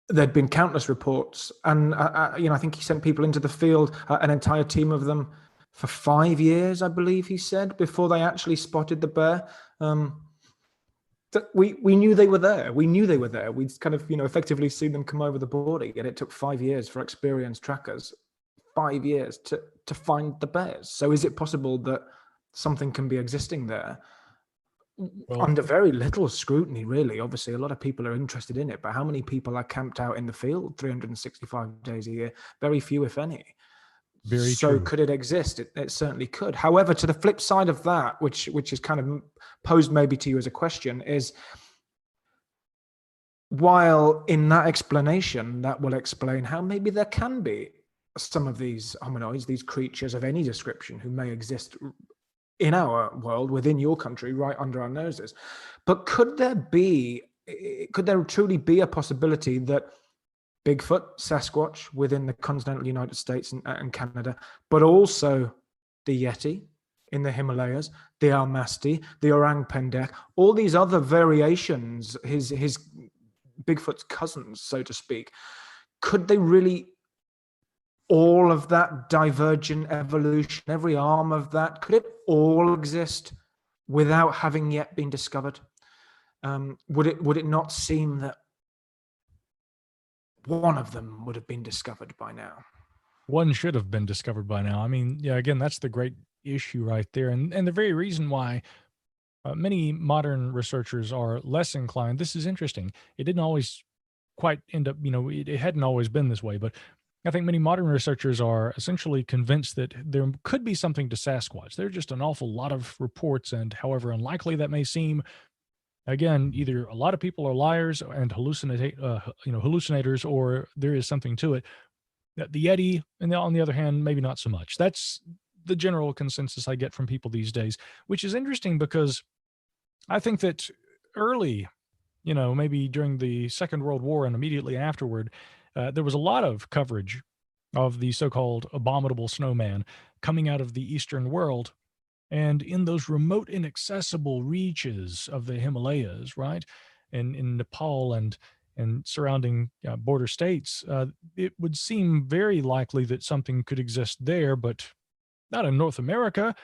There'd been countless reports. And, I think he sent people into the field, an entire team of them, for 5 years, I believe he said, before they actually spotted the bear. We knew they were there. We knew they were there. We'd kind of, effectively seen them come over the border, and it took 5 years for experienced trackers, 5 years to find the bears. So is it possible that something can be existing there under very little scrutiny, really? Obviously, a lot of people are interested in it, but how many people are camped out in the field 365 days a year? Very few, if any. Very so true. Could it exist? It certainly could. However, to the flip side of that, which is kind of posed maybe to you as a question, is while in that explanation, that will explain how maybe there can be some of these hominoids, these creatures of any description who may exist in our world, within your country, right under our noses. But could there truly be a possibility that Bigfoot, Sasquatch within the continental United States and Canada, but also the Yeti in the Himalayas, the Almasti, the Orang Pendek, all these other variations, his Bigfoot's cousins, so to speak, could they really, all of that divergent evolution, every arm of that, could it all exist without having yet been discovered? Would it not seem that one of them would have been discovered by now? One should have been discovered by now. I mean, yeah, again, that's the great issue right there. And the very reason why many modern researchers are less inclined. This is interesting. It didn't always quite end up, it hadn't always been this way, but I think many modern researchers are essentially convinced that there could be something to Sasquatch. There are just an awful lot of reports, and however unlikely that may seem, again, either a lot of people are liars and hallucinators, or there is something to it. The Yeti, and on the other hand, maybe not so much. That's the general consensus I get from people these days, which is interesting because I think that early, maybe during the Second World War and immediately afterward, there was a lot of coverage of the so-called abominable snowman coming out of the Eastern world. And in those remote, inaccessible reaches of the Himalayas, right, in Nepal and surrounding border states, it would seem very likely that something could exist there, but not in North America.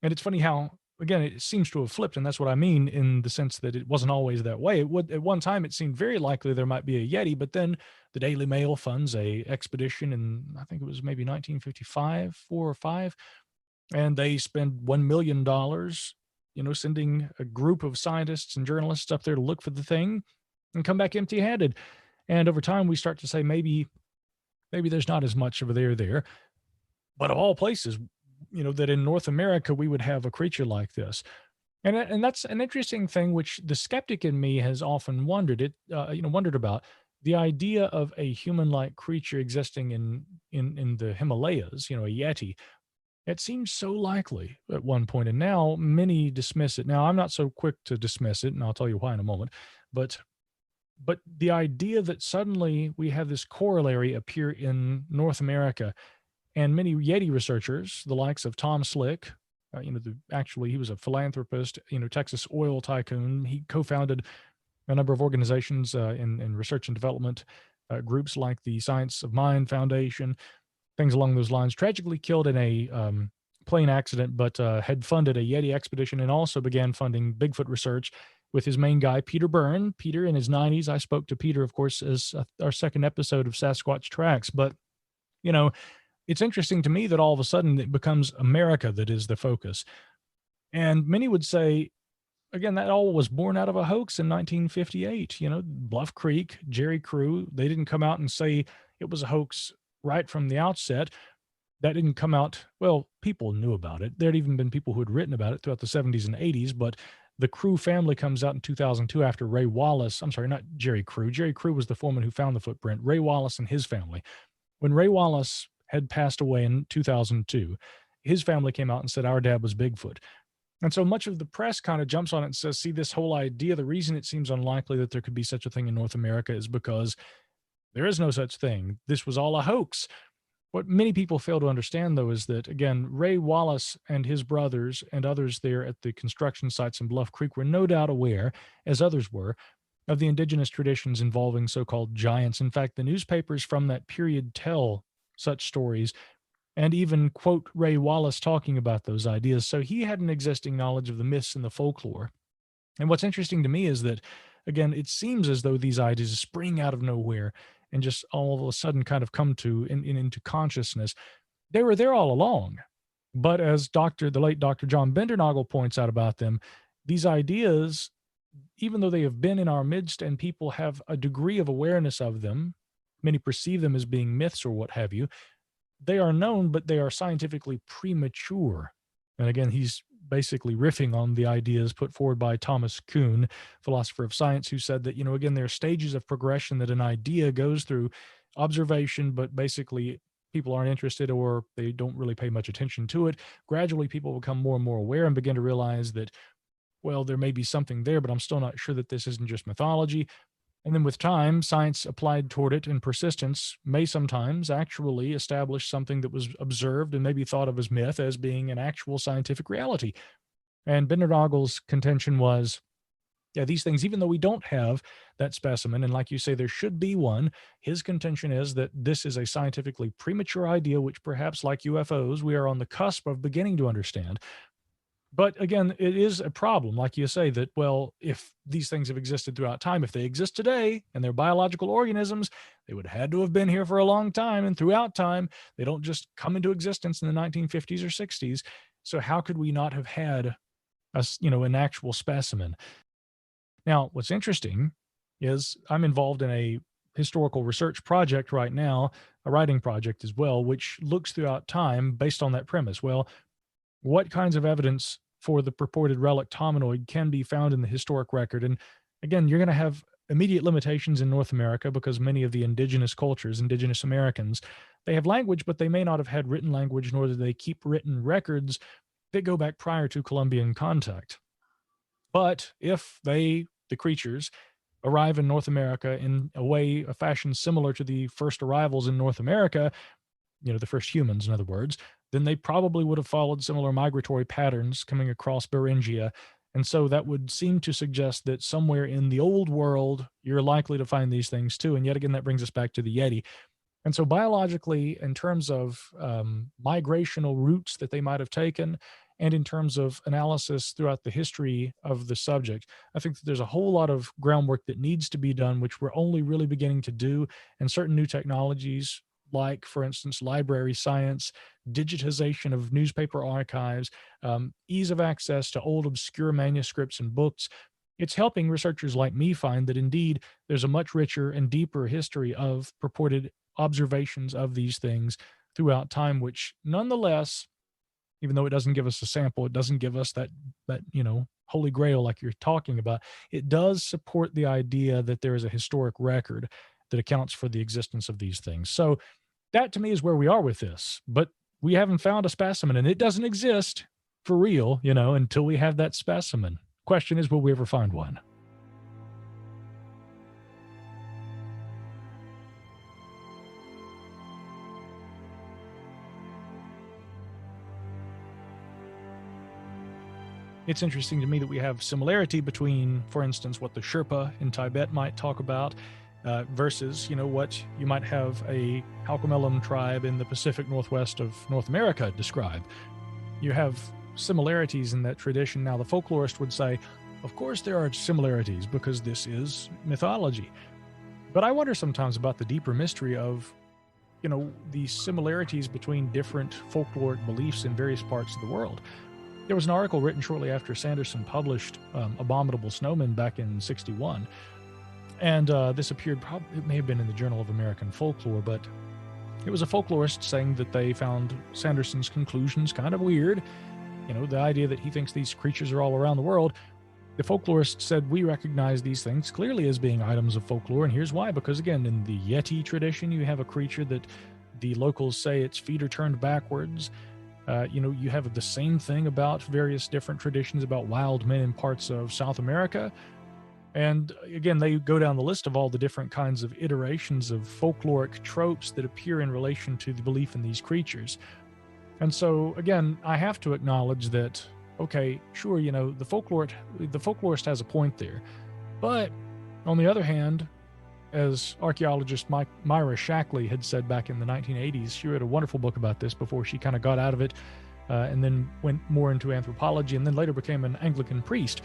And it's funny how, again, it seems to have flipped, and that's what I mean in the sense that it wasn't always that way. At one time, it seemed very likely there might be a Yeti, but then the Daily Mail funds a expedition in, I think it was maybe 1955, 4 or 5, and they spend $1 million, sending a group of scientists and journalists up there to look for the thing and come back empty-handed. And over time, we start to say maybe there's not as much over there. But of all places, that in North America we would have a creature like this. And that's an interesting thing, which the skeptic in me has often wondered about the idea of a human-like creature existing in the Himalayas, a Yeti. It seems so likely at one point, and now many dismiss it. Now, I'm not so quick to dismiss it, and I'll tell you why in a moment. But the idea that suddenly we have this corollary appear in North America, and many Yeti researchers, the likes of Tom Slick, he was a philanthropist, Texas oil tycoon. He co-founded a number of organizations in research and development groups like the Science of Mind Foundation, things along those lines. Tragically killed in a plane accident, but had funded a Yeti expedition and also began funding Bigfoot research with his main guy, Peter Byrne. Peter in his 90s. I spoke to Peter, of course, as our second episode of Sasquatch Tracks. But, it's interesting to me that all of a sudden it becomes America that is the focus. And many would say, again, that all was born out of a hoax in 1958. Bluff Creek, Jerry Crew, they didn't come out and say it was a hoax right from the outset. that didn't come out. Well, people knew about it. There had even been people who had written about it throughout the 70s and 80s, but the Crew family comes out in 2002 after Ray Wallace. I'm sorry, not Jerry Crew. Jerry Crew was the foreman who found the footprint. Ray Wallace and his family. When Ray Wallace had passed away in 2002, his family came out and said our dad was Bigfoot. And so much of the press kind of jumps on it and says, see, this whole idea, the reason it seems unlikely that there could be such a thing in North America is because there is no such thing. This was all a hoax. What many people fail to understand, though, is that, again, Ray Wallace and his brothers and others there at the construction sites in Bluff Creek were no doubt aware, as others were, of the indigenous traditions involving so-called giants. In fact, the newspapers from that period tell such stories and even quote Ray Wallace talking about those ideas. So he had an existing knowledge of the myths and the folklore. And what's interesting to me is that, again, it seems as though these ideas spring out of nowhere and just all of a sudden kind of come to into consciousness. They were there all along. But as the late Dr. John Bindernagel points out about them, these ideas, even though they have been in our midst and people have a degree of awareness of them, many perceive them as being myths or what have you, they are known, but they are scientifically premature. And again, he's basically riffing on the ideas put forward by Thomas Kuhn, philosopher of science, who said that, again, there are stages of progression that an idea goes through observation, but basically people aren't interested or they don't really pay much attention to it. Gradually, people become more and more aware and begin to realize that, well, there may be something there, but I'm still not sure that this isn't just mythology. And then with time, science applied toward it and persistence may sometimes actually establish something that was observed and maybe thought of as myth as being an actual scientific reality. And Bindernagel's contention was, yeah, these things, even though we don't have that specimen, and like you say, there should be one, his contention is that this is a scientifically premature idea, which perhaps like UFOs, we are on the cusp of beginning to understand. But again, it is a problem, like you say, that, well, if these things have existed throughout time, if they exist today and they're biological organisms, they would have had to have been here for a long time. And throughout time, they don't just come into existence in the 1950s or 60s. So how could we not have had an actual specimen? Now, what's interesting is I'm involved in a historical research project right now, a writing project as well, which looks throughout time based on that premise. Well, what kinds of evidence for the purported relic hominoid can be found in the historic record? And again, you're going to have immediate limitations in North America because many of the indigenous cultures, indigenous Americans, they have language, but they may not have had written language, nor do they keep written records that go back prior to Columbian contact. But if the creatures, arrive in North America in a fashion similar to the first arrivals in North America, the first humans, in other words, then they probably would have followed similar migratory patterns coming across Beringia. And so that would seem to suggest that somewhere in the old world, you're likely to find these things too. And yet again, that brings us back to the Yeti. And so biologically, in terms of migrational routes that they might have taken, and in terms of analysis throughout the history of the subject, I think that there's a whole lot of groundwork that needs to be done, which we're only really beginning to do. And certain new technologies, like, for instance, library science, digitization of newspaper archives, ease of access to old obscure manuscripts and books, it's helping researchers like me find that indeed there's a much richer and deeper history of purported observations of these things throughout time, which nonetheless, even though it doesn't give us a sample, it doesn't give us that holy grail like you're talking about, it does support the idea that there is a historic record that accounts for the existence of these things. So that to me is where we are with this, but we haven't found a specimen, and it doesn't exist for real, until we have that specimen. Question is, will we ever find one? It's interesting to me that we have similarity between, for instance, what the Sherpa in Tibet might talk about versus, what you might have a Halkomelem tribe in the Pacific Northwest of North America describe. You have similarities in that tradition. Now, the folklorist would say, of course there are similarities because this is mythology. But I wonder sometimes about the deeper mystery of, the similarities between different folkloric beliefs in various parts of the world. There was an article written shortly after Sanderson published Abominable Snowmen back in '61. And this appeared, it may have been in the Journal of American Folklore, but It was a folklorist saying that they found Sanderson's conclusions kind of weird. The idea that he thinks these creatures are all around the world. The folklorist said, we recognize these things clearly as being items of folklore, and here's why. Because again, in the Yeti tradition, you have a creature that the locals say its feet are turned backwards. You have the same thing about various different traditions about wild men in parts of South America. And again, they go down the list of all the different kinds of iterations of folkloric tropes that appear in relation to the belief in these creatures. And so, again, I have to acknowledge that, okay, sure, the folklorist has a point there. But on the other hand, as archaeologist Myra Shackley had said back in the 1980s, she wrote a wonderful book about this before she kind of got out of it and then went more into anthropology and then later became an Anglican priest.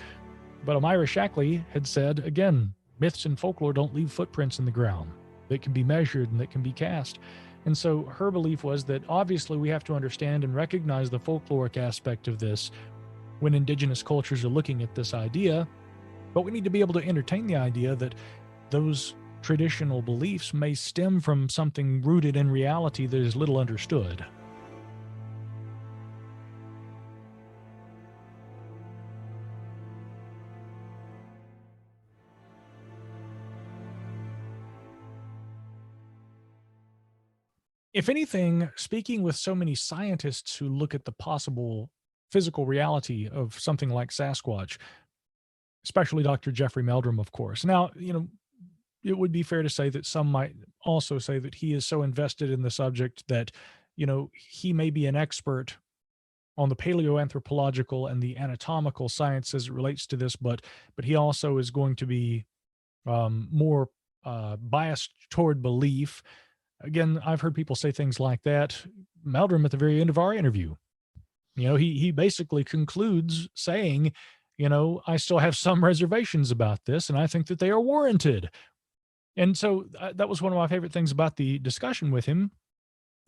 But Myra Shackley had said, again, myths and folklore don't leave footprints in the ground that can be measured and that can be cast. And so her belief was that obviously we have to understand and recognize the folkloric aspect of this when indigenous cultures are looking at this idea, but we need to be able to entertain the idea that those traditional beliefs may stem from something rooted in reality that is little understood. If anything, speaking with so many scientists who look at the possible physical reality of something like Sasquatch, especially Dr. Jeffrey Meldrum, of course. Now, it would be fair to say that some might also say that he is so invested in the subject that, he may be an expert on the paleoanthropological and the anatomical science as it relates to this, but he also is going to be more biased toward belief. Again, I've heard people say things like that. Meldrum, at the very end of our interview, he basically concludes saying, I still have some reservations about this, and I think that they are warranted. And so that was one of my favorite things about the discussion with him,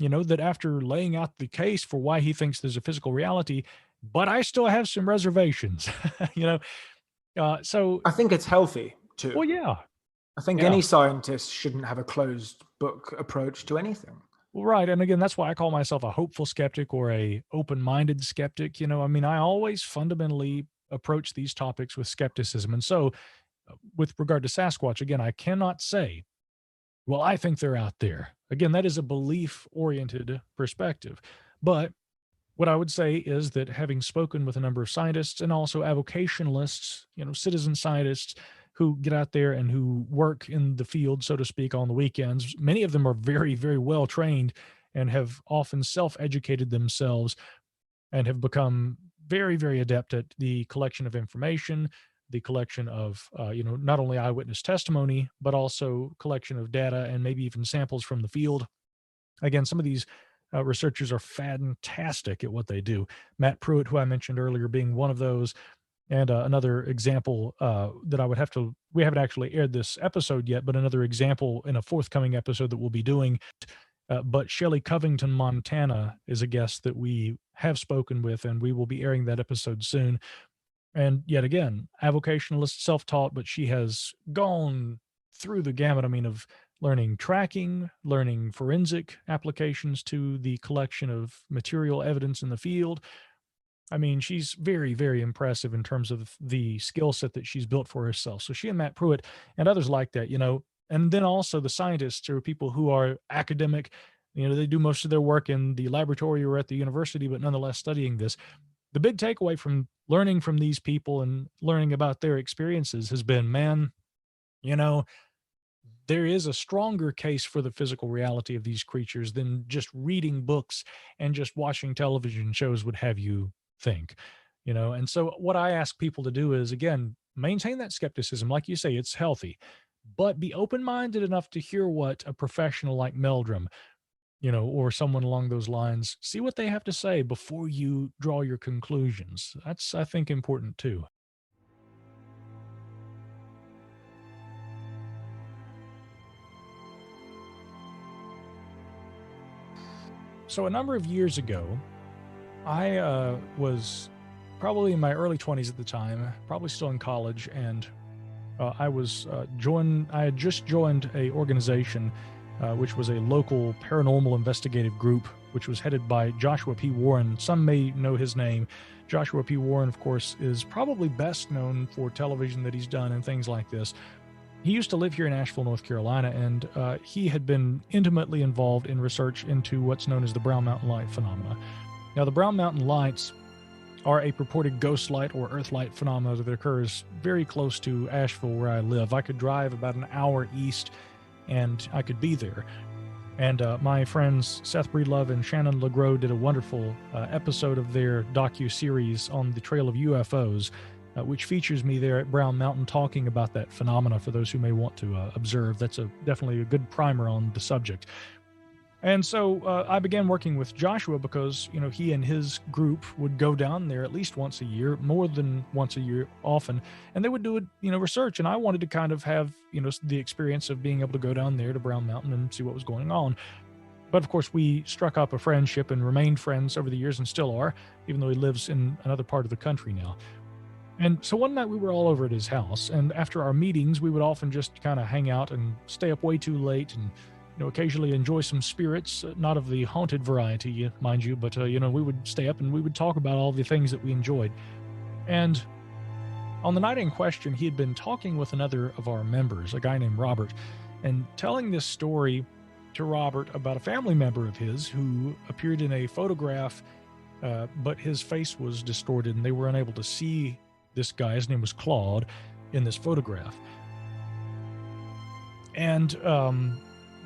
that after laying out the case for why he thinks there's a physical reality, but I still have some reservations, so I think it's healthy too. Well, yeah. I think any scientist shouldn't have a closed book approach to anything. Well, right. And again, that's why I call myself a hopeful skeptic or a open-minded skeptic. I always fundamentally approach these topics with skepticism. And so with regard to Sasquatch, again, I cannot say, well, I think they're out there. Again, that is a belief-oriented perspective. But what I would say is that having spoken with a number of scientists and also avocationalists, citizen scientists who get out there and who work in the field, so to speak, on the weekends, many of them are very, very well trained and have often self-educated themselves and have become very, very adept at the collection of information, the collection of, not only eyewitness testimony, but also collection of data and maybe even samples from the field. Again, some of these researchers are fantastic at what they do. Matt Pruitt, who I mentioned earlier, being one of those. And another example that I would have to, we haven't actually aired this episode yet, but another example in a forthcoming episode that we'll be doing. But Shelley Covington, Montana, is a guest that we have spoken with, and we will be airing that episode soon. And yet again, avocationalist, self-taught, but she has gone through the gamut, of learning tracking, learning forensic applications to the collection of material evidence in the field. She's very, very impressive in terms of the skill set that she's built for herself. So she and Matt Pruitt and others like that, and then also the scientists are people who are academic, they do most of their work in the laboratory or at the university, but nonetheless studying this. The big takeaway from learning from these people and learning about their experiences has been, man, there is a stronger case for the physical reality of these creatures than just reading books and just watching television shows would have you think, and so what I ask people to do is, again, maintain that skepticism. Like you say, it's healthy, but be open-minded enough to hear what a professional like Meldrum, or someone along those lines, see what they have to say before you draw your conclusions. That's, I think, important too. So a number of years ago, I was probably in my early 20s at the time, probably still in college, and I had just joined a organization which was a local paranormal investigative group, which was headed by Joshua P. Warren. Some may know his name. Joshua P. Warren, of course, is probably best known for television that he's done and things like this. He used to live here in Asheville, North Carolina, and he had been intimately involved in research into what's known as the Brown Mountain Light phenomena. Now, the Brown Mountain Lights are a purported ghost light or earth light phenomena that occurs very close to Asheville, where I live. I could drive about an hour east and I could be there. And my friends Seth Breedlove and Shannon LeGros did a wonderful episode of their docu-series on the Trail of UFOs, which features me there at Brown Mountain talking about that phenomena for those who may want to observe. That's definitely a good primer on the subject. And so I began working with Joshua because, he and his group would go down there at least once a year, more than once a year often, and they would do, research. And I wanted to kind of have, the experience of being able to go down there to Brown Mountain and see what was going on. But of course, we struck up a friendship and remained friends over the years and still are, even though he lives in another part of the country now. And so one night we were all over at his house, and after our meetings, we would often just kind of hang out and stay up way too late and occasionally enjoy some spirits, not of the haunted variety, mind you, but, we would stay up and we would talk about all the things that we enjoyed. And on the night in question, he had been talking with another of our members, a guy named Robert, and telling this story to Robert about a family member of his who appeared in a photograph, but his face was distorted and they were unable to see this guy. His name was Claude in this photograph. And,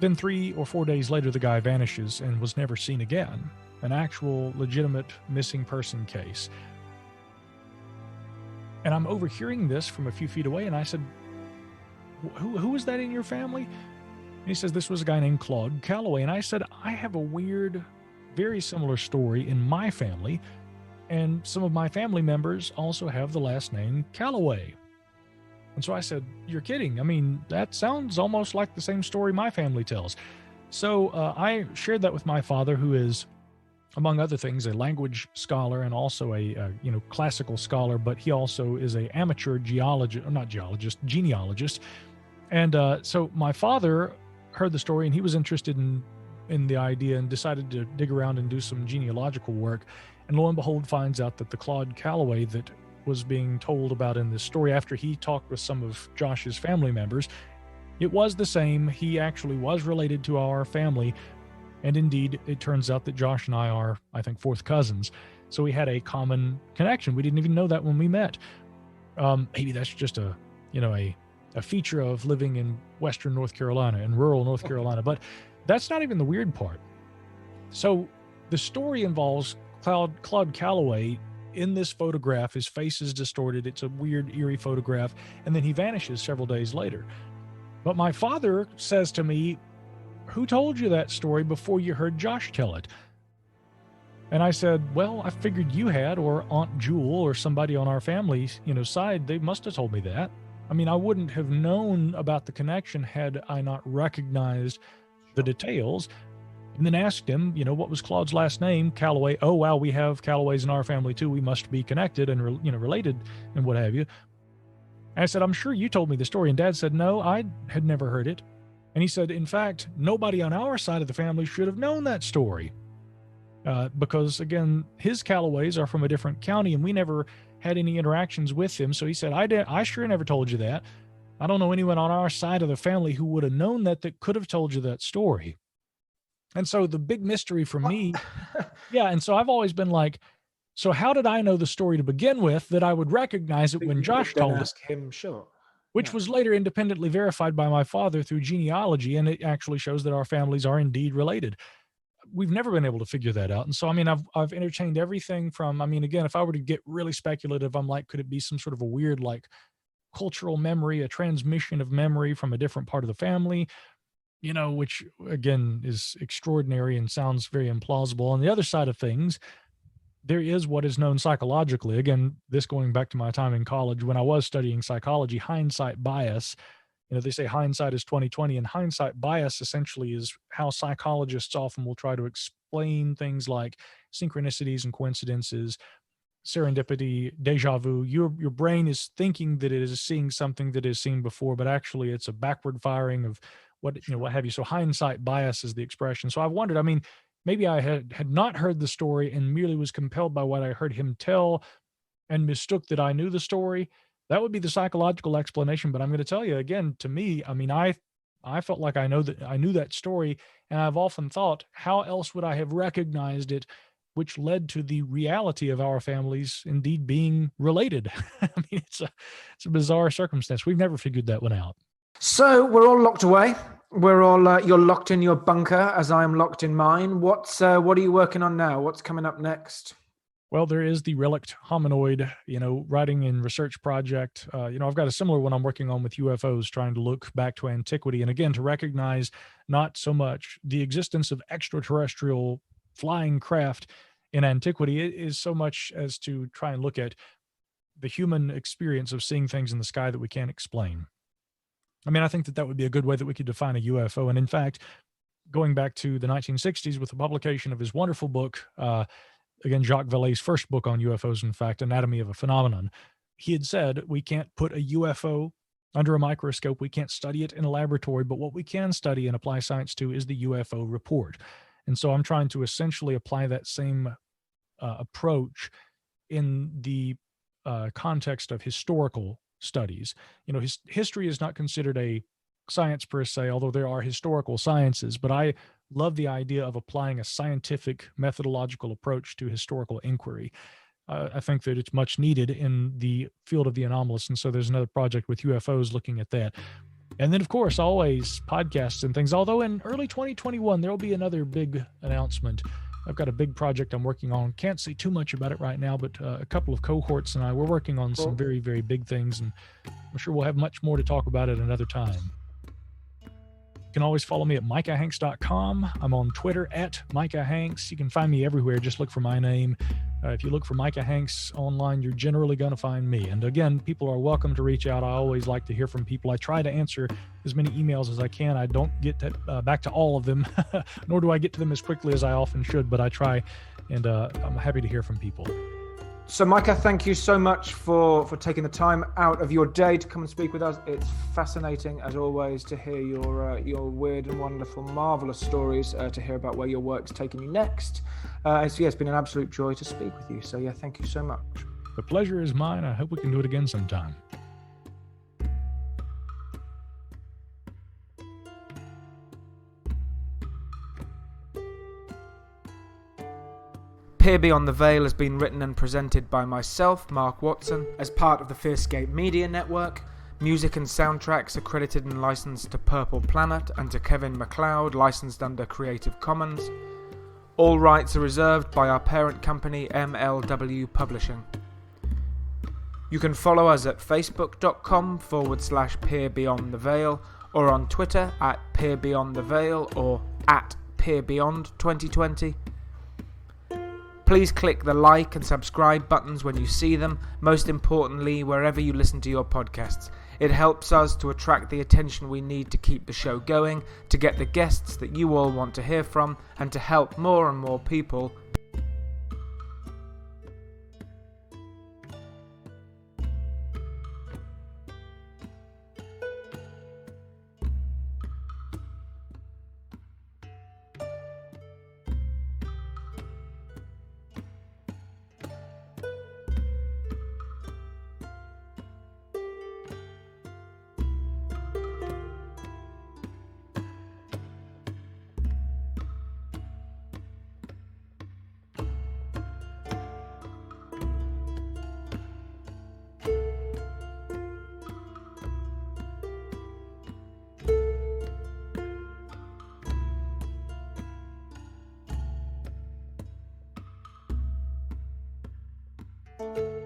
then 3 or 4 days later, the guy vanishes and was never seen again. An actual, legitimate missing person case. And I'm overhearing this from a few feet away, and I said, who was that in your family? And he says, this was a guy named Claude Calloway. And I said, I have a weird, very similar story in my family, and some of my family members also have the last name Calloway. And so I said, you're kidding. I mean, that sounds almost like the same story my family tells. So I shared that with my father, who is, among other things, a language scholar and also a classical scholar, but he also is an amateur genealogist. And so my father heard the story and he was interested in the idea and decided to dig around and do some genealogical work. And lo and behold, finds out that the Claude Calloway that was being told about in this story, after he talked with some of Josh's family members, it was the same. He actually was related to our family, and indeed it turns out that Josh and I are, I think, fourth cousins, so we had a common connection. We didn't even know that when we met. Maybe that's just a feature of living in western North Carolina and rural North Carolina, but that's not even the weird part. So the story involves Claude Calloway. In this photograph, his face is distorted. It's a weird, eerie photograph. And then he vanishes several days later. But my father says to me, who told you that story before you heard Josh tell it? And I said, well, I figured you had, or Aunt Jewel or somebody on our family, side. They must have told me that. I mean, I wouldn't have known about the connection had I not recognized the details. And then asked him, what was Claude's last name? Calloway. Oh, wow, we have Calloways in our family too. We must be connected and, related and what have you. And I said, I'm sure you told me the story. And Dad said, no, I had never heard it. And he said, in fact, nobody on our side of the family should have known that story. Because, again, his Calloways are from a different county and we never had any interactions with him. So he said, I sure never told you that. I don't know anyone on our side of the family who would have known that could have told you that story. And so the big mystery for me, and so I've always been like, so how did I know the story to begin with that I would recognize it when Josh told us? Him, sure. Which was later independently verified by my father through genealogy, and it actually shows that our families are indeed related. We've never been able to figure that out. And so, I mean, I've entertained everything from, again, if I were to get really speculative, I'm like, could it be some sort of a weird, cultural memory, a transmission of memory from a different part of the family? Which again is extraordinary and sounds very implausible. On the other side of things, there is what is known psychologically. Again, this going back to my time in college when I was studying psychology, hindsight bias. They say hindsight is 20/20, and hindsight bias essentially is how psychologists often will try to explain things like synchronicities and coincidences, serendipity, deja vu. Your brain is thinking that it is seeing something that is seen before, but actually it's a backward firing of what have you. So hindsight bias is the expression. So I've wondered, I mean, maybe I had not heard the story and merely was compelled by what I heard him tell and mistook that I knew the story. That would be the psychological explanation. But I'm going to tell you again, to me, I mean, I felt like I knew that story, and I've often thought, how else would I have recognized it, which led to the reality of our families indeed being related. I mean, it's a bizarre circumstance. We've never figured that one out. So we're all locked away. We're all you're locked in your bunker as I am locked in mine. What are you working on now? What's coming up next? Well, there is the relict hominoid, writing and research project. I've got a similar one I'm working on with UFOs, trying to look back to antiquity. And again, to recognize not so much the existence of extraterrestrial flying craft in antiquity, it is so much as to try and look at the human experience of seeing things in the sky that we can't explain. I mean, I think that would be a good way that we could define a UFO. And in fact, going back to the 1960s with the publication of his wonderful book, again, Jacques Vallee's first book on UFOs, in fact, Anatomy of a Phenomenon, he had said, we can't put a UFO under a microscope. We can't study it in a laboratory, but what we can study and apply science to is the UFO report. And so I'm trying to essentially apply that same approach in the context of historical studies. History is not considered a science per se, although there are historical sciences, but I love the idea of applying a scientific methodological approach to historical inquiry. I think that it's much needed in the field of the anomalous. And so there's another project with UFOs looking at that. And then, of course, always podcasts and things, although in early 2021, there will be another big announcement. I've got a big project I'm working on. Can't say too much about it right now, but a couple of cohorts and we're working on some very, very big things. And I'm sure we'll have much more to talk about at another time. You can always follow me at micahhanks.com. I'm on Twitter at Micah Hanks. You can find me everywhere. Just look for my name. If you look for Micah Hanks online, you're generally going to find me. And again, people are welcome to reach out. I always like to hear from people. I try to answer as many emails as I can. I don't get back to all of them, nor do I get to them as quickly as I often should, but I try, and I'm happy to hear from people. So, Micah, thank you so much for taking the time out of your day to come and speak with us. It's fascinating, as always, to hear your weird and wonderful, marvelous stories, to hear about where your work's taking you next. It's been an absolute joy to speak with you. So, thank you so much. The pleasure is mine. I hope we can do it again sometime. Peer Beyond the Veil has been written and presented by myself, Mark Watson, as part of the Fearscape Media Network. Music and soundtracks are credited and licensed to Purple Planet and to Kevin MacLeod, licensed under Creative Commons. All rights are reserved by our parent company, MLW Publishing. You can follow us at facebook.com/Peer Beyond the Veil, or on Twitter at Peer Beyond the Veil, or at Peer Beyond 2020. Please click the like and subscribe buttons when you see them, most importantly wherever you listen to your podcasts. It helps us to attract the attention we need to keep the show going, to get the guests that you all want to hear from, and to help more and more people you.